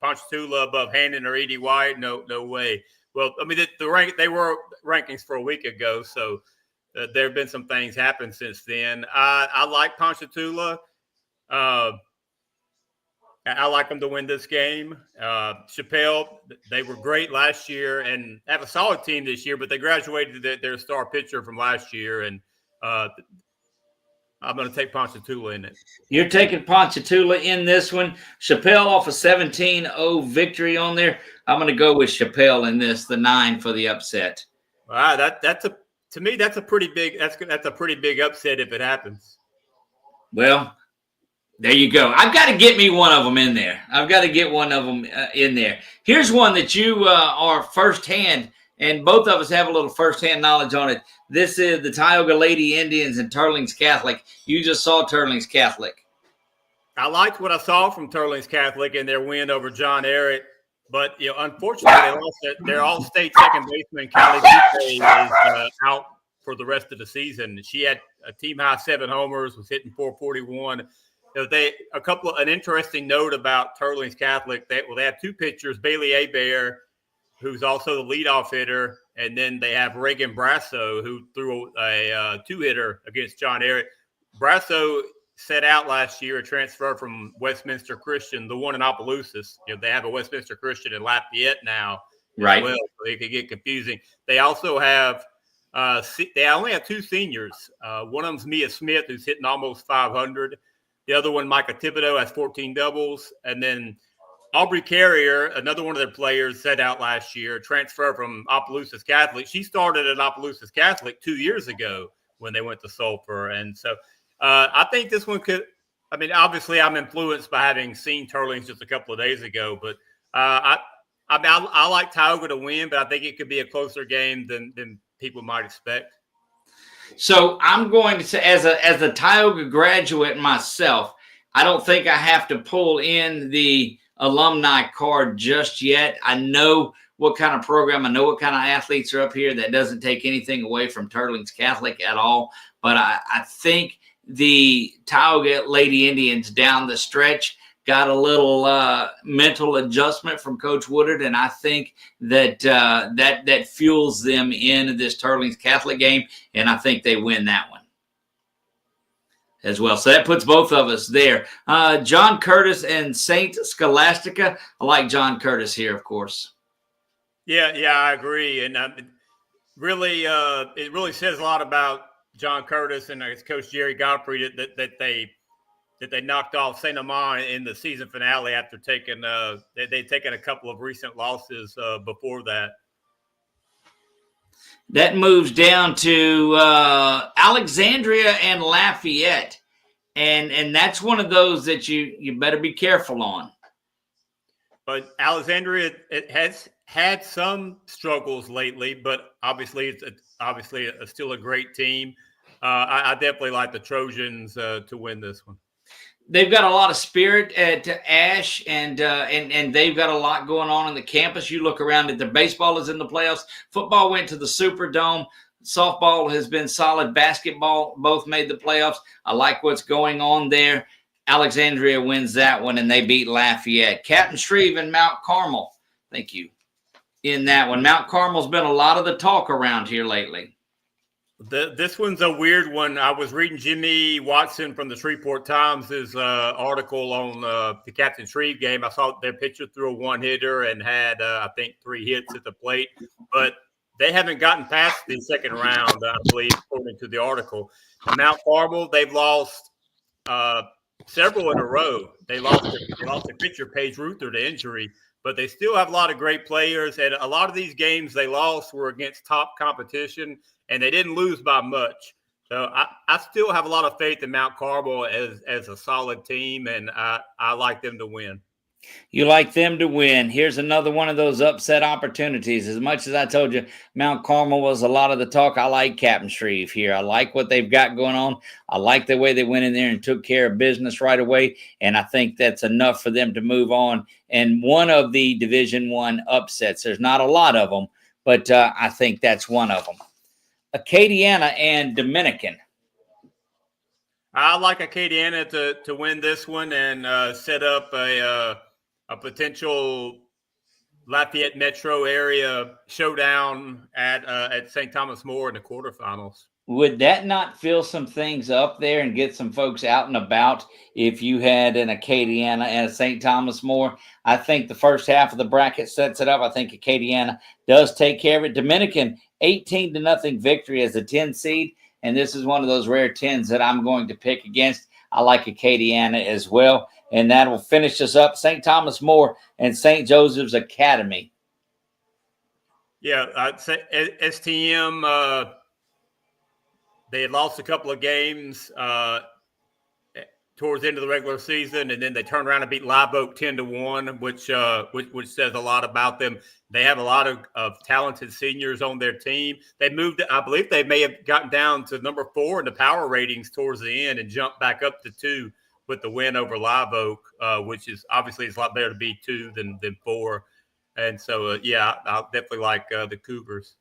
Ponchatoula above Hannon or Edie White? No way. Well, I mean, they were rankings for a week ago, so there have been some things happen since then. I like Ponchatoula. I like them to win this game. Chappelle, they were great last year and have a solid team this year, but they graduated their star pitcher from last year, and I'm going to take Ponchatoula in it.
You're taking Ponchatoula in this one. Chappelle off a 17-0 victory on there. I'm going to go with Chappelle in this, the 9 for the upset.
Wow, to me that's a pretty big upset if it happens.
Well, there you go. I've got to get me one of them in there. I've got to get one of them in there. Here's one that you are firsthand, and both of us have a little firsthand knowledge on it. This is the Tioga Lady Indians and Turlings Catholic. You just saw Turlings Catholic.
I liked what I saw from Turlings Catholic in their win over John Ehret, but unfortunately, they lost their all-state second baseman, Callie Duque, is out for the rest of the season. She had a team-high 7 homers, was hitting .441. An interesting note about Turlings Catholic, they have 2 pitchers, Bailey Hebert, who's also the leadoff hitter, and then they have Reagan Brasso, who threw a 2-hitter against John Ehret. Brasso set out last year, a transfer from Westminster Christian, the one in Opelousas. They have a Westminster Christian in Lafayette now,
right?
Well, so it could get confusing. They also have they only have 2 seniors. One of them's Mia Smith, who's hitting almost 500. The other one, Micah Thibodeau, has 14 doubles. And then Aubrey Carrier, another one of their players, set out last year, transfer from Opelousas Catholic. She started at Opelousas Catholic 2 years ago when they went to Sulphur. And so I think this one could – I mean, obviously I'm influenced by having seen Turlings just a couple of days ago. But I like Tioga to win, but I think it could be a closer game than people might expect.
So I'm going to say, as a Tioga graduate myself, I don't think I have to pull in the alumni card just yet. I know what kind of program, I know what kind of athletes are up here. That doesn't take anything away from Turlings Catholic at all. But I think the Tioga Lady Indians down the stretch got a little mental adjustment from Coach Woodard, and I think that that fuels them in this Turlings Catholic game, and I think they win that one as well. So that puts both of us there. John Curtis and Saint Scholastica. I like John Curtis here, of course.
Yeah, I agree, and really, it really says a lot about John Curtis and his coach Jerry Godfrey that they knocked off Saint Amand in the season finale after taking they'd taken a couple of recent losses before that.
That moves down to Alexandria and Lafayette, and that's one of those that you better be careful on.
But Alexandria, it has had some struggles lately, but obviously it's still a great team. I definitely like the Trojans to win this one.
They've got a lot of spirit at Ash, and they've got a lot going on in the campus. You look around at the baseball is in the playoffs. Football went to the Superdome. Softball has been solid. Basketball both made the playoffs. I like what's going on there. Alexandria wins that one, and they beat Lafayette. Captain Shreve and Mount Carmel. Thank you. In that one, Mount Carmel's been a lot of the talk around here lately.
This one's a weird one. I was reading Jimmy Watson from the Shreveport Times' article on the Captain Shreve game. I saw their pitcher threw a one-hitter and had, I think, 3 hits at the plate. But they haven't gotten past the second round, I believe, according to the article. Mount Carmel, they've lost several in a row. They lost the pitcher, Paige Ruther, to injury. But they still have a lot of great players. And a lot of these games they lost were against top competition, and they didn't lose by much. So I still have a lot of faith in Mount Carmel as a solid team, and I like them to win.
You like them to win. Here's another one of those upset opportunities. As much as I told you, Mount Carmel was a lot of the talk, I like Captain Shreve here. I like what they've got going on. I like the way they went in there and took care of business right away, and I think that's enough for them to move on. And one of the Division I upsets, there's not a lot of them, but I think that's one of them. Acadiana and Dominican.
I like Acadiana to win this one and set up a potential Lafayette metro area showdown at St. Thomas More in the quarterfinals.
Would that not fill some things up there and get some folks out and about if you had an Acadiana and a St. Thomas More? I think the first half of the bracket sets it up. I think Acadiana does take care of it. Dominican, 18-0 victory as a 10 seed, and this is one of those rare 10s that I'm going to pick against. I like Acadiana as well, and that will finish us up. St. Thomas More and St. Joseph's Academy.
Yeah, I'd say STM. They had lost a couple of games towards the end of the regular season, and then they turned around and beat Live Oak 10-1, which says a lot about them. They have a lot of talented seniors on their team. They moved, I believe they may have gotten down to number 4 in the power ratings towards the end and jumped back up to 2 with the win over Live Oak, which is obviously it's a lot better to be 2 than 4. And so, yeah, I'll definitely like the Cougars.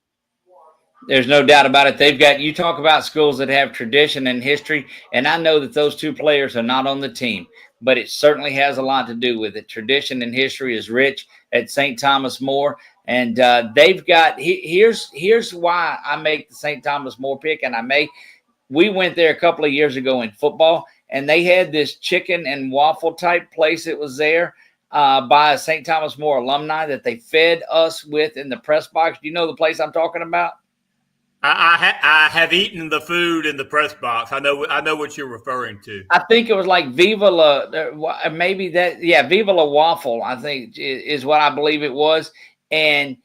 There's no doubt about it. They've got, you talk about schools that have tradition and history, and I know that those 2 players are not on the team, but it certainly has a lot to do with it. Tradition and history is rich at St. Thomas More, and they've got, here's why I make the St. Thomas More pick, and we went there a couple of years ago in football, and they had this chicken and waffle type place that was there by a St. Thomas More alumni that they fed us with in the press box. Do you know the place I'm talking about?
I have eaten the food in the press box. I know what you're referring to.
I think it was like Viva La, maybe that, yeah, Viva La Waffle, I think is what I believe it was. And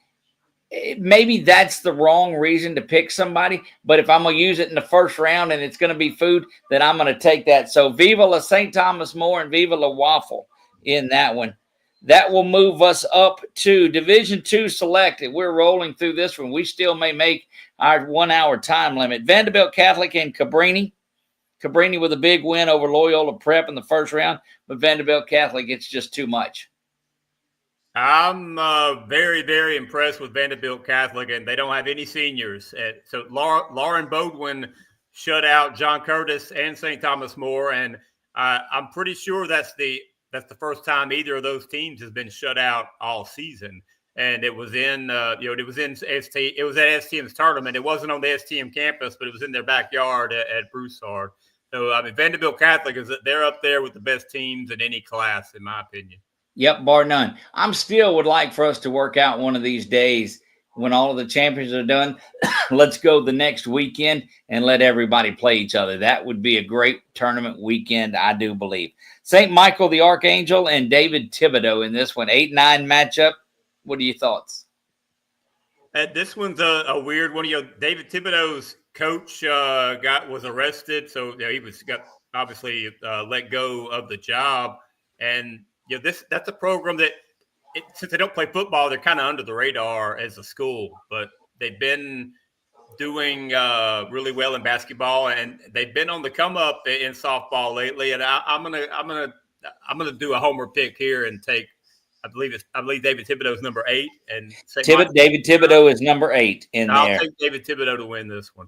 maybe that's the wrong reason to pick somebody, but if I'm going to use it in the first round and it's going to be food, then I'm going to take that. So Viva La St. Thomas More and Viva La Waffle in that one. That will move us up to Division II selected. We're rolling through this one. We still may make our 1 hour time limit. Vanderbilt Catholic and Cabrini. Cabrini with a big win over Loyola Prep in the first round, but Vanderbilt Catholic, it's just too much.
I'm very, very impressed with Vanderbilt Catholic, and they don't have any seniors. So Lauren Bodwin shut out John Curtis and St. Thomas More, and I'm pretty sure that's the first time either of those teams has been shut out all season. And it was in, it was at STM's tournament. It wasn't on the STM campus, but it was in their backyard at Broussard. So, I mean, Vanderbilt Catholic they're up there with the best teams in any class, in my opinion.
Yep, bar none. I'm still would like for us to work out one of these days when all of the champions are done. Let's go the next weekend and let everybody play each other. That would be a great tournament weekend, I do believe. St. Michael the Archangel and David Thibodeau in this one, 8-9 matchup. What are your thoughts?
This one's a weird one. David Thibodeau's coach was arrested, so he got obviously let go of the job. And that's a program that since they don't play football, they're kind of under the radar as a school, but they've been doing really well in basketball, and they've been on the come up in softball lately. And I'm gonna do a homer pick here and take. I believe David Thibodeau is number 8, and
David Thibodeau is number 8 in there.
I'll take David Thibodeau to win this one.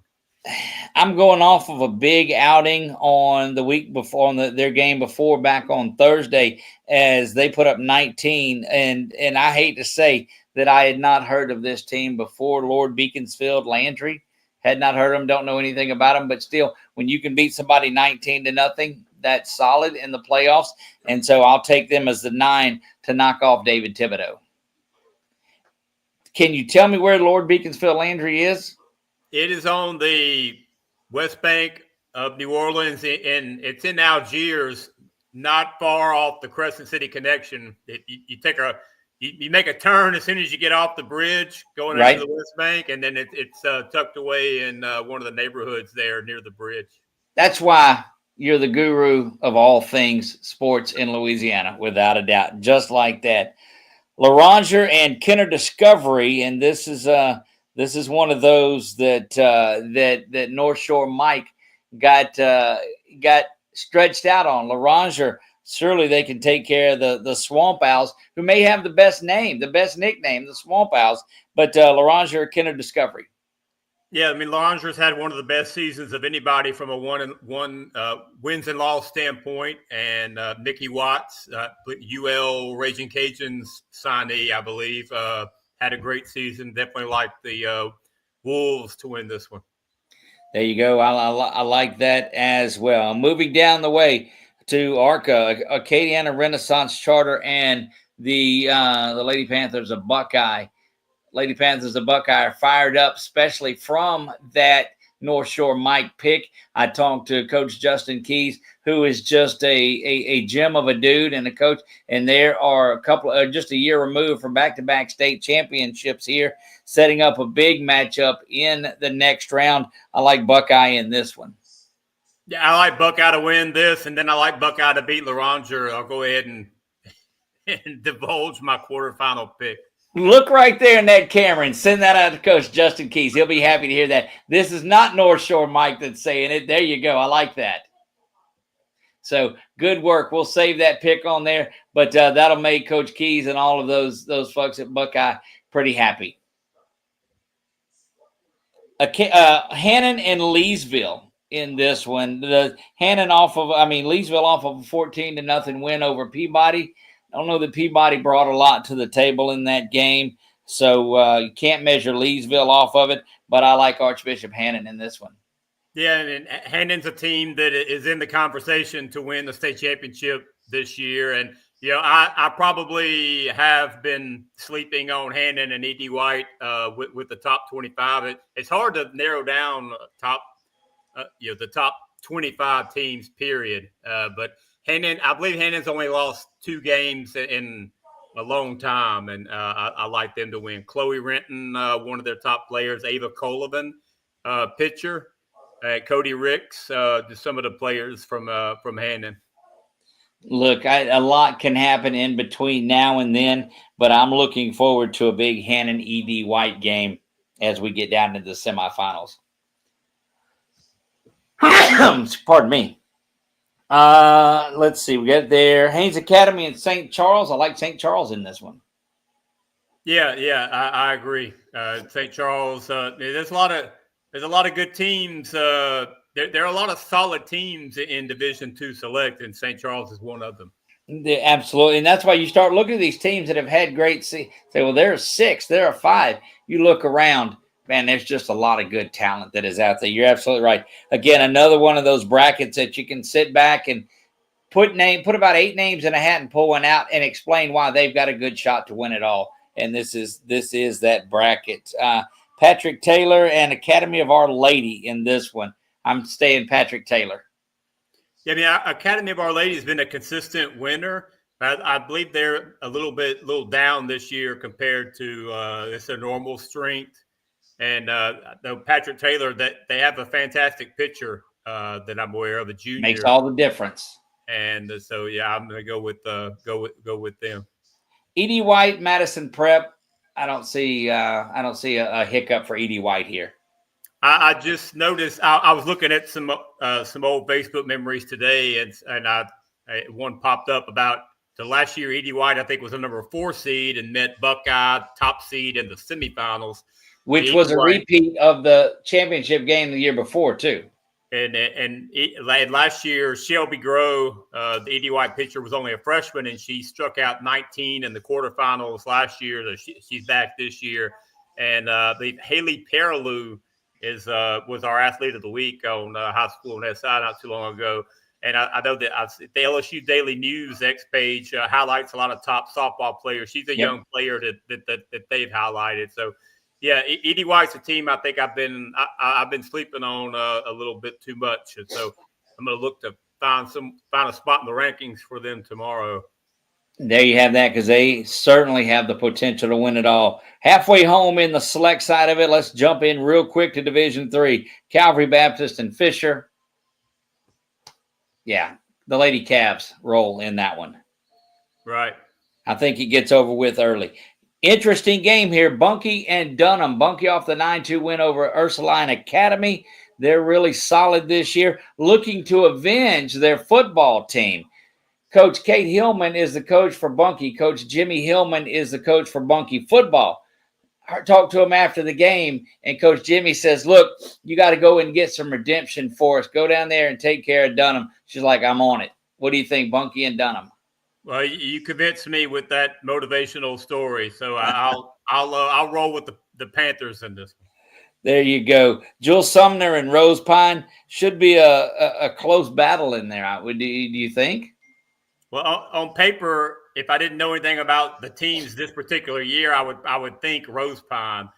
I'm going off of a big outing on the week before, on their game before, back on Thursday, as they put up 19. And I hate to say that I had not heard of this team before. Lord Beaconsfield Landry, had not heard of them, don't know anything about them, but still, when you can beat somebody 19-0, that's solid in the playoffs. And so I'll take them as the 9 to knock off David Thibodeau. Can you tell me where Lord Beaconsfield Landry is?
It is on the West Bank of New Orleans, and it's in Algiers, not far off the Crescent City connection. You make a turn as soon as you get off the bridge going into the West Bank, and then it's tucked away in one of the neighborhoods there near the bridge.
That's why you're the guru of all things sports in Louisiana, without a doubt. Just like that. Laranger and Kenner Discovery, and this is one of those that North Shore Mike got stretched out on. Laranger, surely they can take care of the Swamp Owls, who may have the best nickname, the Swamp Owls, but Laranger or Kenner Discovery.
Yeah, I mean, Laranger's had one of the best seasons of anybody from a one wins and loss standpoint. And Mickey Watts, UL Raging Cajuns signee, I believe, had a great season. Definitely like the Wolves to win this one.
There you go. I like that as well. Moving down the way to ARCA, Acadiana Renaissance Charter, and the Lady Panthers of Buckeye. Lady Panthers of Buckeye are fired up, especially from that North Shore Mike pick. I talked to Coach Justin Keys, who is just a gem of a dude and a coach. And there are a couple just a year removed from back-to-back state championships here, setting up a big matchup in the next round. I like Buckeye in this one.
Yeah, I like Buckeye to win this, and then I like Buckeye to beat Laranger. I'll go ahead and divulge my quarterfinal pick.
Look right there in that camera and send that out to Coach Justin Keys. He'll be happy to hear that. This is not North Shore Mike that's saying it. There you go. I like that. So good work. We'll save that pick on there, but that'll make Coach Keys and all of those folks at Buckeye pretty happy. Hannon and Leesville in this one. Leesville off of a 14-0 win over Peabody. I don't know that Peabody brought a lot to the table in that game, so you can't measure Leesville off of it, but I like Archbishop Hannon in this one.
Yeah, and Hannon's a team that is in the conversation to win the state championship this year. And, I probably have been sleeping on Hannon and E.D. White with the top 25. It's hard to narrow down the top 25 teams, period. But Hannon, I believe Hannon's only lost 2 games in a long time, and I like them to win. Chloe Renton, one of their top players, Ava Colvin, pitcher, Cody Ricks, just some of the players from Hannon.
Look, a lot can happen in between now and then, but I'm looking forward to a big Hannon E.D. White game as we get down to the semifinals. Pardon me. Let's see. We got there Haynes Academy and St. Charles. I like St. Charles in this one.
Yeah, I agree. St. Charles. There's a lot of good teams. There are a lot of solid teams in Division II Select, and St. Charles is one of them.
Absolutely, and that's why you start looking at these teams that have had great. Say, well, there are 6, there are 5. You look around. Man, there's just a lot of good talent that is out there. You're absolutely right. Again, another one of those brackets that you can sit back and put about 8 names in a hat and pull one out and explain why they've got a good shot to win it all. And this is that bracket. Patrick Taylor and Academy of Our Lady in this one. I'm staying Patrick Taylor.
Yeah, I mean, Academy of Our Lady has been a consistent winner. I believe they're a little down this year compared to it's their normal strength. And though Patrick Taylor, that they have a fantastic pitcher that I'm aware of, a junior,
makes all the difference.
And so yeah, I'm going to go with them.
Edie White, Madison Prep. I don't see a hiccup for Edie White here.
I just noticed. I was looking at some old Facebook memories today, and one popped up about the last year. Edie White, I think, was a number 4 seed and met Buckeye top seed in the semifinals,
which was a repeat of the championship game the year before too.
And last year, Shelby Groh, the Edie White pitcher, was only a freshman, and she struck out 19 in the quarterfinals last year. So she's back this year, and Haley Perilou was our athlete of the week on High School on SI not too long ago. And I know that the LSU Daily News X page highlights a lot of top softball players. She's a young player that they've highlighted. So, yeah, Edie White's a team I think I've been sleeping on a little bit too much. And so I'm going to look to find a spot in the rankings for them tomorrow.
There you have that, because they certainly have the potential to win it all. Halfway home in the select side of it, let's jump in real quick to Division III. Calvary Baptist and Fisher. Yeah, the Lady Cavs roll in that one.
Right.
I think it gets over with early. Interesting game here. Bunkie and Dunham. Bunkie off the 9-2 win over Ursuline Academy. They're really solid this year, looking to avenge their football team. Coach Kate Hillman is the coach for Bunkie. Coach Jimmy Hillman is the coach for Bunkie football. I talked to him after the game, and Coach Jimmy says, look, you got to go and get some redemption for us. Go down there and take care of Dunham. She's like, I'm on it. What do you think, Bunkie and Dunham?
Well, you convinced me with that motivational story, so I'll roll with the Panthers in this one.
There you go. Jewel Sumner and Rose Pine should be a close battle in there. Do you think?
Well, on paper, if I didn't know anything about the teams this particular year, I would think Rose Pine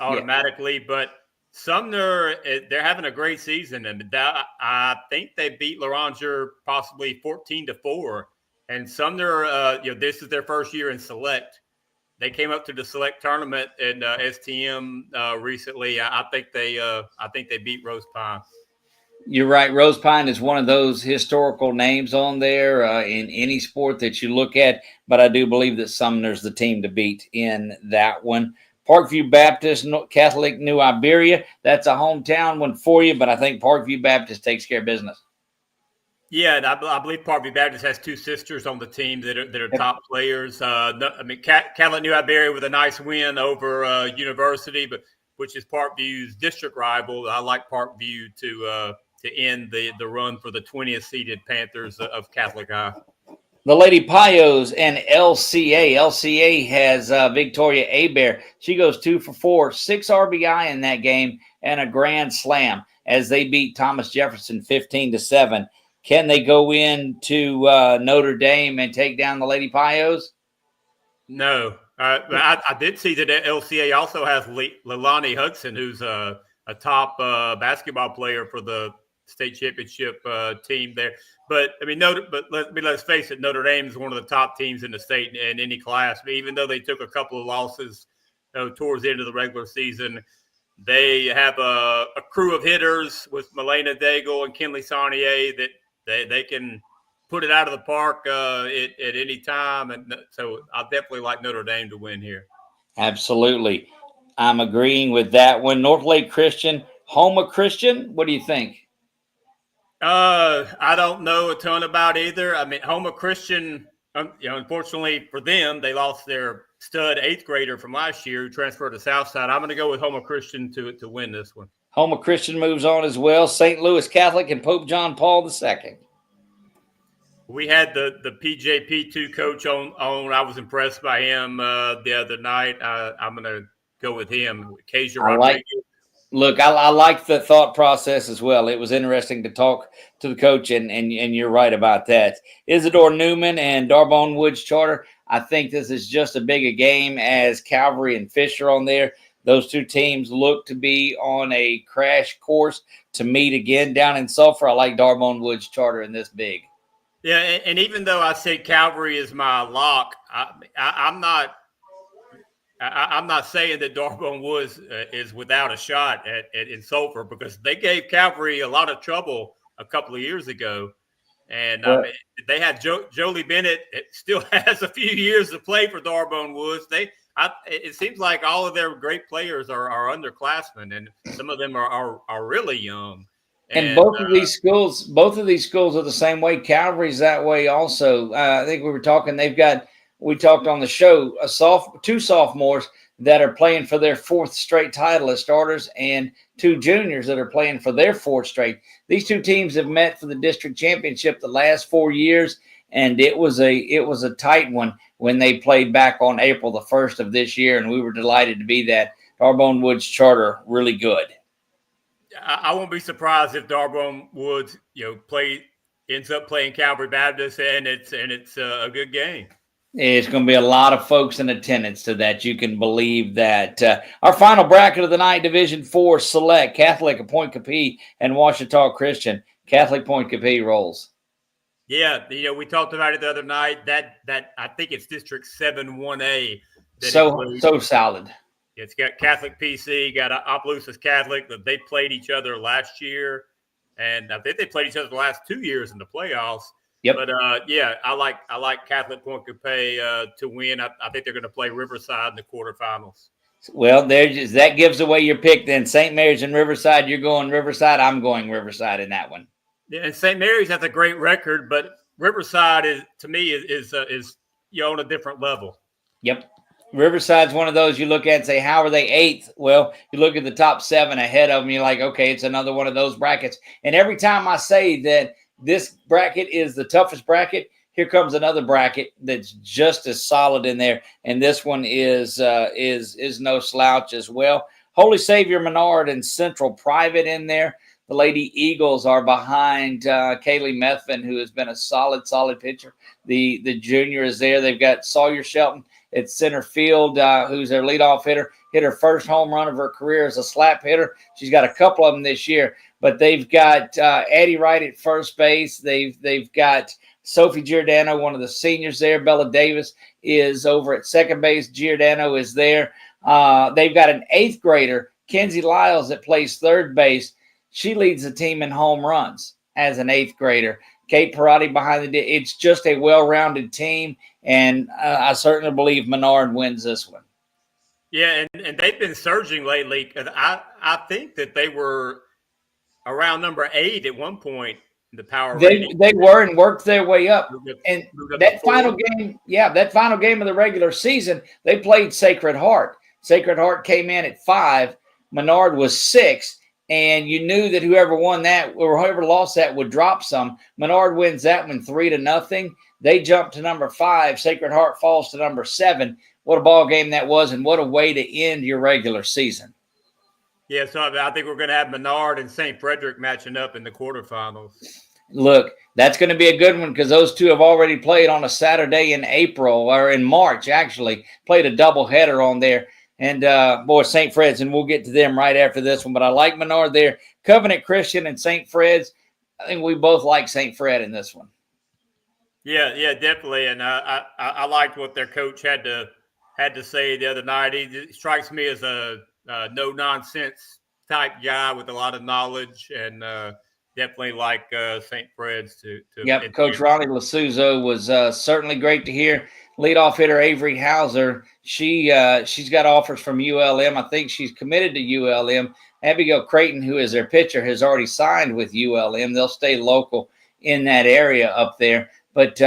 automatically. Yeah. But Sumner, they're having a great season, and I think they beat Laranger possibly 14-4. And Sumner, this is their first year in select. They came up to the select tournament in STM recently. I think they beat Rose Pine.
You're right. Rose Pine is one of those historical names on there in any sport that you look at, but I do believe that Sumner's the team to beat in that one. Parkview Baptist, Catholic New Iberia, that's a hometown one for you, but I think Parkview Baptist takes care of business.
Yeah, and I believe Parkview Baptist has 2 sisters on the team that are top players. Catholic New Iberia with a nice win over University, but which is Parkview's district rival. I like Parkview to end the run for the 20th seeded Panthers of Catholic High.
The Lady Pios and LCA. LCA has Victoria Abear. She goes 2 for 4, 6 RBI in that game, and a grand slam as they beat Thomas Jefferson 15-7. Can they go into Notre Dame and take down the Lady Pios?
No. I did see that LCA also has Leilani Hudson, who's a top basketball player for the state championship team there. But I mean, let's face it, Notre Dame is one of the top teams in the state in any class. But even though they took a couple of losses towards the end of the regular season, they have a crew of hitters with Milena Daigle and Kinley Saunier that they can put it out of the park at any time. And so I definitely like Notre Dame to win here.
Absolutely. I'm agreeing with that one. North Lake Christian, Homa Christian, what do you think?
I don't know a ton about either. I mean, Homa Christian, unfortunately for them, they lost their stud 8th grader from last year who transferred to Southside. I'm going to go with Homa Christian to win this one.
Homa Christian moves on as well. St. Louis Catholic and Pope John Paul II.
We had the PJP2 coach on. I was impressed by him the other night. I'm going to go with him. Kezia Rodriguez.
Look, I like the thought process as well. It was interesting to talk to the coach, and you're right about that. Isidore Newman and Darbone Woods Charter. I think this is just as big a game as Calvary and Fisher on there. Those two teams look to be on a crash course to meet again down in Sulphur. I like Darbone Woods Charter in this big.
Yeah, and even though I said Calvary is my lock, I'm not. I'm not saying that Darbone Woods is without a shot in Sulphur, because they gave Calvary a lot of trouble a couple of years ago. And they had Jolie Bennett. It still has a few years to play for Darbone Woods. It seems like all of their great players are underclassmen, and some of them are really young.
And both of these schools are the same way. Calvary's that way also. I think we were talking. We talked on the show, two sophomores that are playing for their fourth straight title as starters, and two juniors that are playing for their fourth straight. These two teams have met for the district championship the last 4 years, and it was a tight one when they played back on April the 1st of this year, and we were delighted to be that. Darbone Woods Charter, really good.
I won't be surprised if Darbone Woods, ends up playing Calvary Baptist, and it's a good game.
It's going to be a lot of folks in attendance to that. You can believe that. Our final bracket of the night, Division 4 Select, Catholic, Point Capee, and Ouachita Christian. Catholic Point Capee rolls.
Yeah, we talked about it the other night. That I think it's District 7 1A.
So solid.
It's got Catholic PC, got Opelousas Catholic. They played each other last year, and I think they played each other the last 2 years in the playoffs.
Yep.
But I like Catholic Point Capee to win. I think they're going to play Riverside in the quarterfinals.
Well, that gives away your pick. Then St. Mary's and Riverside. You're going Riverside. I'm going Riverside in that one.
Yeah, and St. Mary's has a great record, but Riverside is on a different level.
Yep. Riverside's one of those you look at and say, how are they eighth? Well, you look at the top 7 ahead of them, you're like, okay, it's another one of those brackets. And every time I say that this bracket is the toughest bracket, here comes another bracket that's just as solid in there. And this one is no slouch as well. Holy Savior Menard and Central Private in there. The Lady Eagles are behind Kaylee Methvin, who has been a solid pitcher. The junior is there. They've got Sawyer Shelton at center field, who's their leadoff hitter. Hit her first home run of her career as a slap hitter. She's got a couple of them this year. But they've got Addie Wright at first base. They've got Sophie Giordano, one of the seniors there. Bella Davis is over at second base. Giordano is there. They've got an 8th grader, Kenzie Lyles, that plays third base. She leads the team in home runs as an 8th grader. Kate Perotti behind it's just a well-rounded team, and I certainly believe Menard wins this one.
Yeah, and they've been surging lately. I think that they were around number 8 at one point in the power rating.
They were and worked their way up. And that final game of the regular season, they played Sacred Heart. Sacred Heart came in at 5. Menard was 6. And you knew that whoever won that or whoever lost that would drop some. Menard wins that one 3-0. They jump to number 5. Sacred Heart falls to number 7. What a ball game that was, and what a way to end your regular season.
Yeah, so I think we're going to have Menard and St. Frederick matching up in the quarterfinals.
Look, that's going to be a good one because those two have already played on a Saturday in April, or in March, actually. Played a doubleheader on there. And, St. Fred's, and we'll get to them right after this one. But I like Menard there. Covenant Christian and St. Fred's. I think we both like St. Fred in this one.
Yeah, definitely. And I liked what their coach had to say the other night. He strikes me as a no-nonsense type guy with a lot of knowledge, and definitely like St. Fred's.
Yep, Coach Ronnie Lasuzo was certainly great to hear. Leadoff hitter Avery Hauser, she's got offers from ULM. I think she's committed to ULM. Abigail Creighton, who is their pitcher, has already signed with ULM. They'll stay local in that area up there. But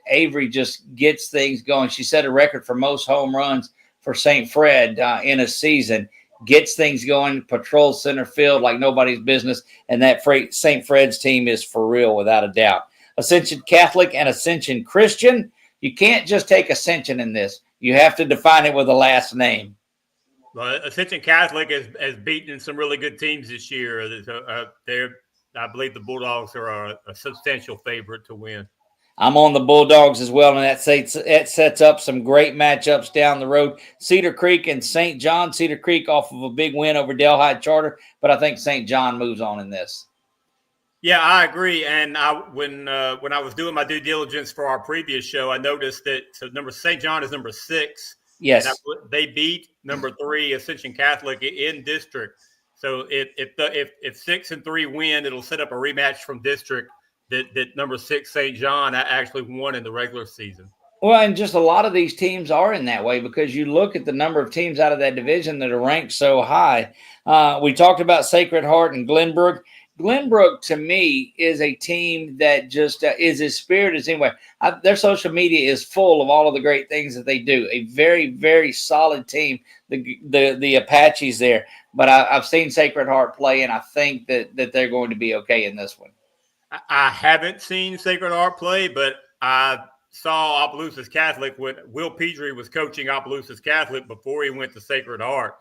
Avery just gets things going. She set a record for most home runs for St. Fred in a season. Gets things going, patrols center field like nobody's business, and that St. Fred's team is for real without a doubt. Ascension Catholic and Ascension Christian. You can't just take Ascension in this. You have to define it with a last name.
Well, Ascension Catholic has beaten some really good teams this year. I believe the Bulldogs are a substantial favorite to win.
I'm on the Bulldogs as well, and that sets up some great matchups down the road. Cedar Creek and St. John. Cedar Creek off of a big win over Delhi Charter, but I think St. John moves on in this.
Yeah, I agree. And when I was doing my due diligence for our previous show, I noticed that St. John is number 6.
Yes,
and they beat number 3 Ascension Catholic in district. So if 6 and 3 win, it'll set up a rematch from district that number 6 St. John actually won in the regular season.
Well, and just a lot of these teams are in that way because you look at the number of teams out of that division that are ranked so high. We talked about Sacred Heart and Glenbrook. Glenbrook, to me, is a team that just is as spirited as anyway. Their social media is full of all of the great things that they do. A very, very solid team, the Apaches there. But I've seen Sacred Heart play, and I think that they're going to be okay in this one.
I haven't seen Sacred Heart play, but I saw Opelousas Catholic when Will Pedri was coaching Opelousas Catholic before he went to Sacred Heart,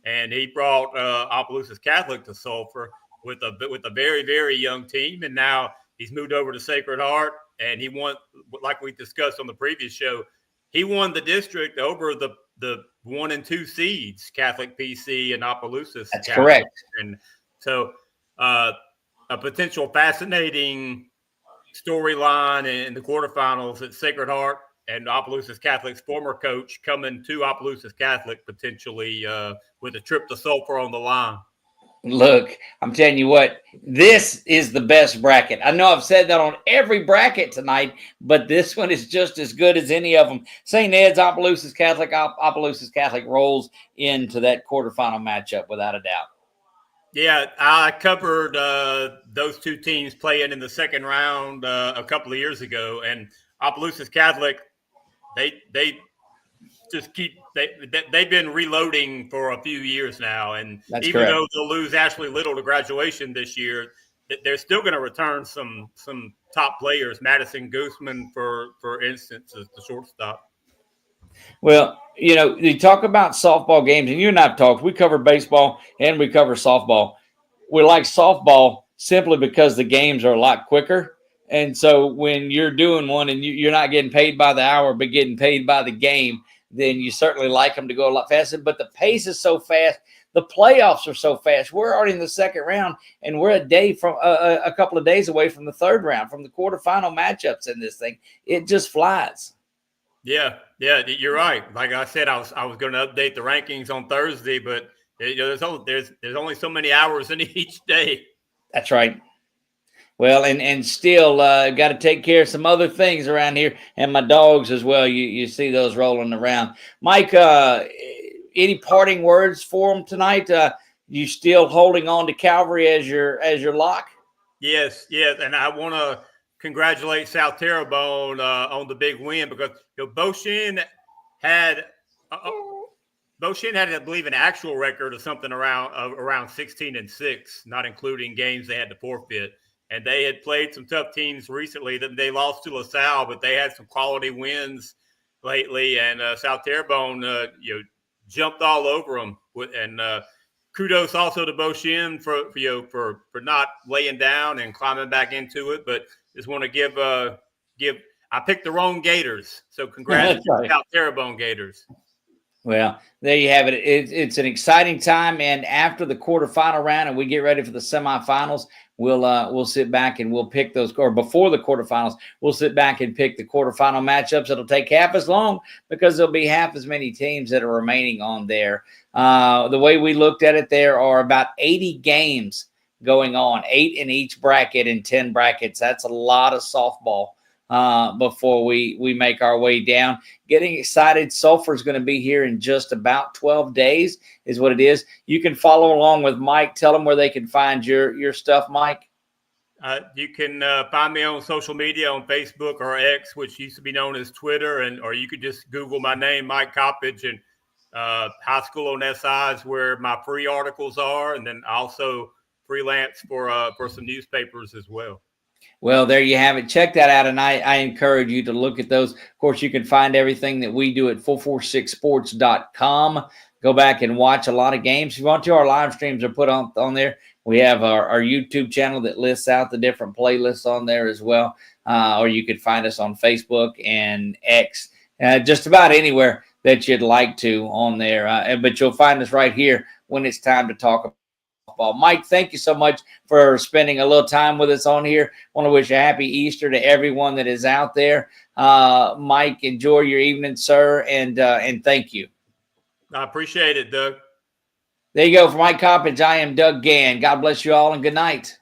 and he brought Opelousas Catholic to Sulphur with a very, very young team, and now he's moved over to Sacred Heart, and he won, like we discussed on the previous show, he won the district over the 1 and 2 seeds, Catholic PC and Opelousas.
That's
Catholic.
correct.
And so a potential fascinating storyline in the quarterfinals at Sacred Heart and Opelousas Catholic's former coach coming to Opelousas Catholic potentially with a trip to Sulphur on the line.
Look, I'm telling you what, this is the best bracket. I know I've said that on every bracket tonight, but this one is just as good as any of them. St. Ed's, Opelousas Catholic, Opelousas Catholic rolls into that quarterfinal matchup without a doubt.
Yeah, I covered those two teams playing in the second round a couple of years ago, and Opelousas Catholic, they just they've been reloading for a few years now, and
That's
even
correct.
though they'll lose Ashley Little to graduation this year, they're still going to return some top players. Madison Gooseman, for instance, is the shortstop.
Well, you know, you talk about softball games, and you and I have talked. We cover baseball and we cover softball. We like softball simply because the games are a lot quicker. And so when you're doing one and you're not getting paid by the hour, but getting paid by the game, then you certainly like them to go a lot faster. But the pace is so fast. The playoffs are so fast. We're already in the second round, and we're a couple of days away from the third round, from the quarterfinal matchups in this thing. It just flies.
Yeah, you're right. Like I said, I was going to update the rankings on Thursday, but there's only so many hours in each day.
That's right. Well, and still got to take care of some other things around here, and my dogs as well. You see those rolling around. Mike, any parting words for them tonight? You still holding on to Calvary as your lock?
Yes, and I want to congratulate South Terrebonne on the big win because Beauchene had I believe an actual record of something around 16-6, not including games they had to forfeit. And they had played some tough teams recently. They lost to LaSalle, but they had some quality wins lately. And South Terrebonne, jumped all over them. And kudos also to Beauchene for not laying down and climbing back into it. But just want to give. I picked the wrong Gators, so congrats to South Terrebonne Gators.
Well, there you have it. It's an exciting time, and after the quarterfinal round, and we get ready for the semifinals, we'll sit back and we'll pick those. Or before the quarterfinals, we'll sit back and pick the quarterfinal matchups. It'll take half as long because there'll be half as many teams that are remaining on there. The way we looked at it, there are about 80 games going on, 8 in each bracket and 10 brackets. That's a lot of softball. Before we make our way down. Getting excited. Sulphur is going to be here in just about 12 days is what it is. You can follow along with Mike. Tell them where they can find your stuff, Mike.
You can find me on social media on Facebook or X, which used to be known as Twitter, or you could just Google my name, Mike Coppage, and High School on SI is where my free articles are, and then I also freelance for some newspapers as well.
Well, there you have it. Check that out, and I encourage you to look at those. Of course, you can find everything that we do at 446sports.com. go back and watch a lot of games. If you want to, our live streams are put on there. We have our YouTube channel that lists out the different playlists on there as well. Or you could find us on Facebook and X, just about anywhere that you'd like to on there. But you'll find us right here when it's time to talk football. Mike, thank you so much for spending a little time with us on here. Want to wish a happy Easter to everyone that is out there. Mike, enjoy your evening, sir, and thank you.
I appreciate it, Doug.
There you go. For Mike Coppins, I am Doug Gann. God bless you all and good night.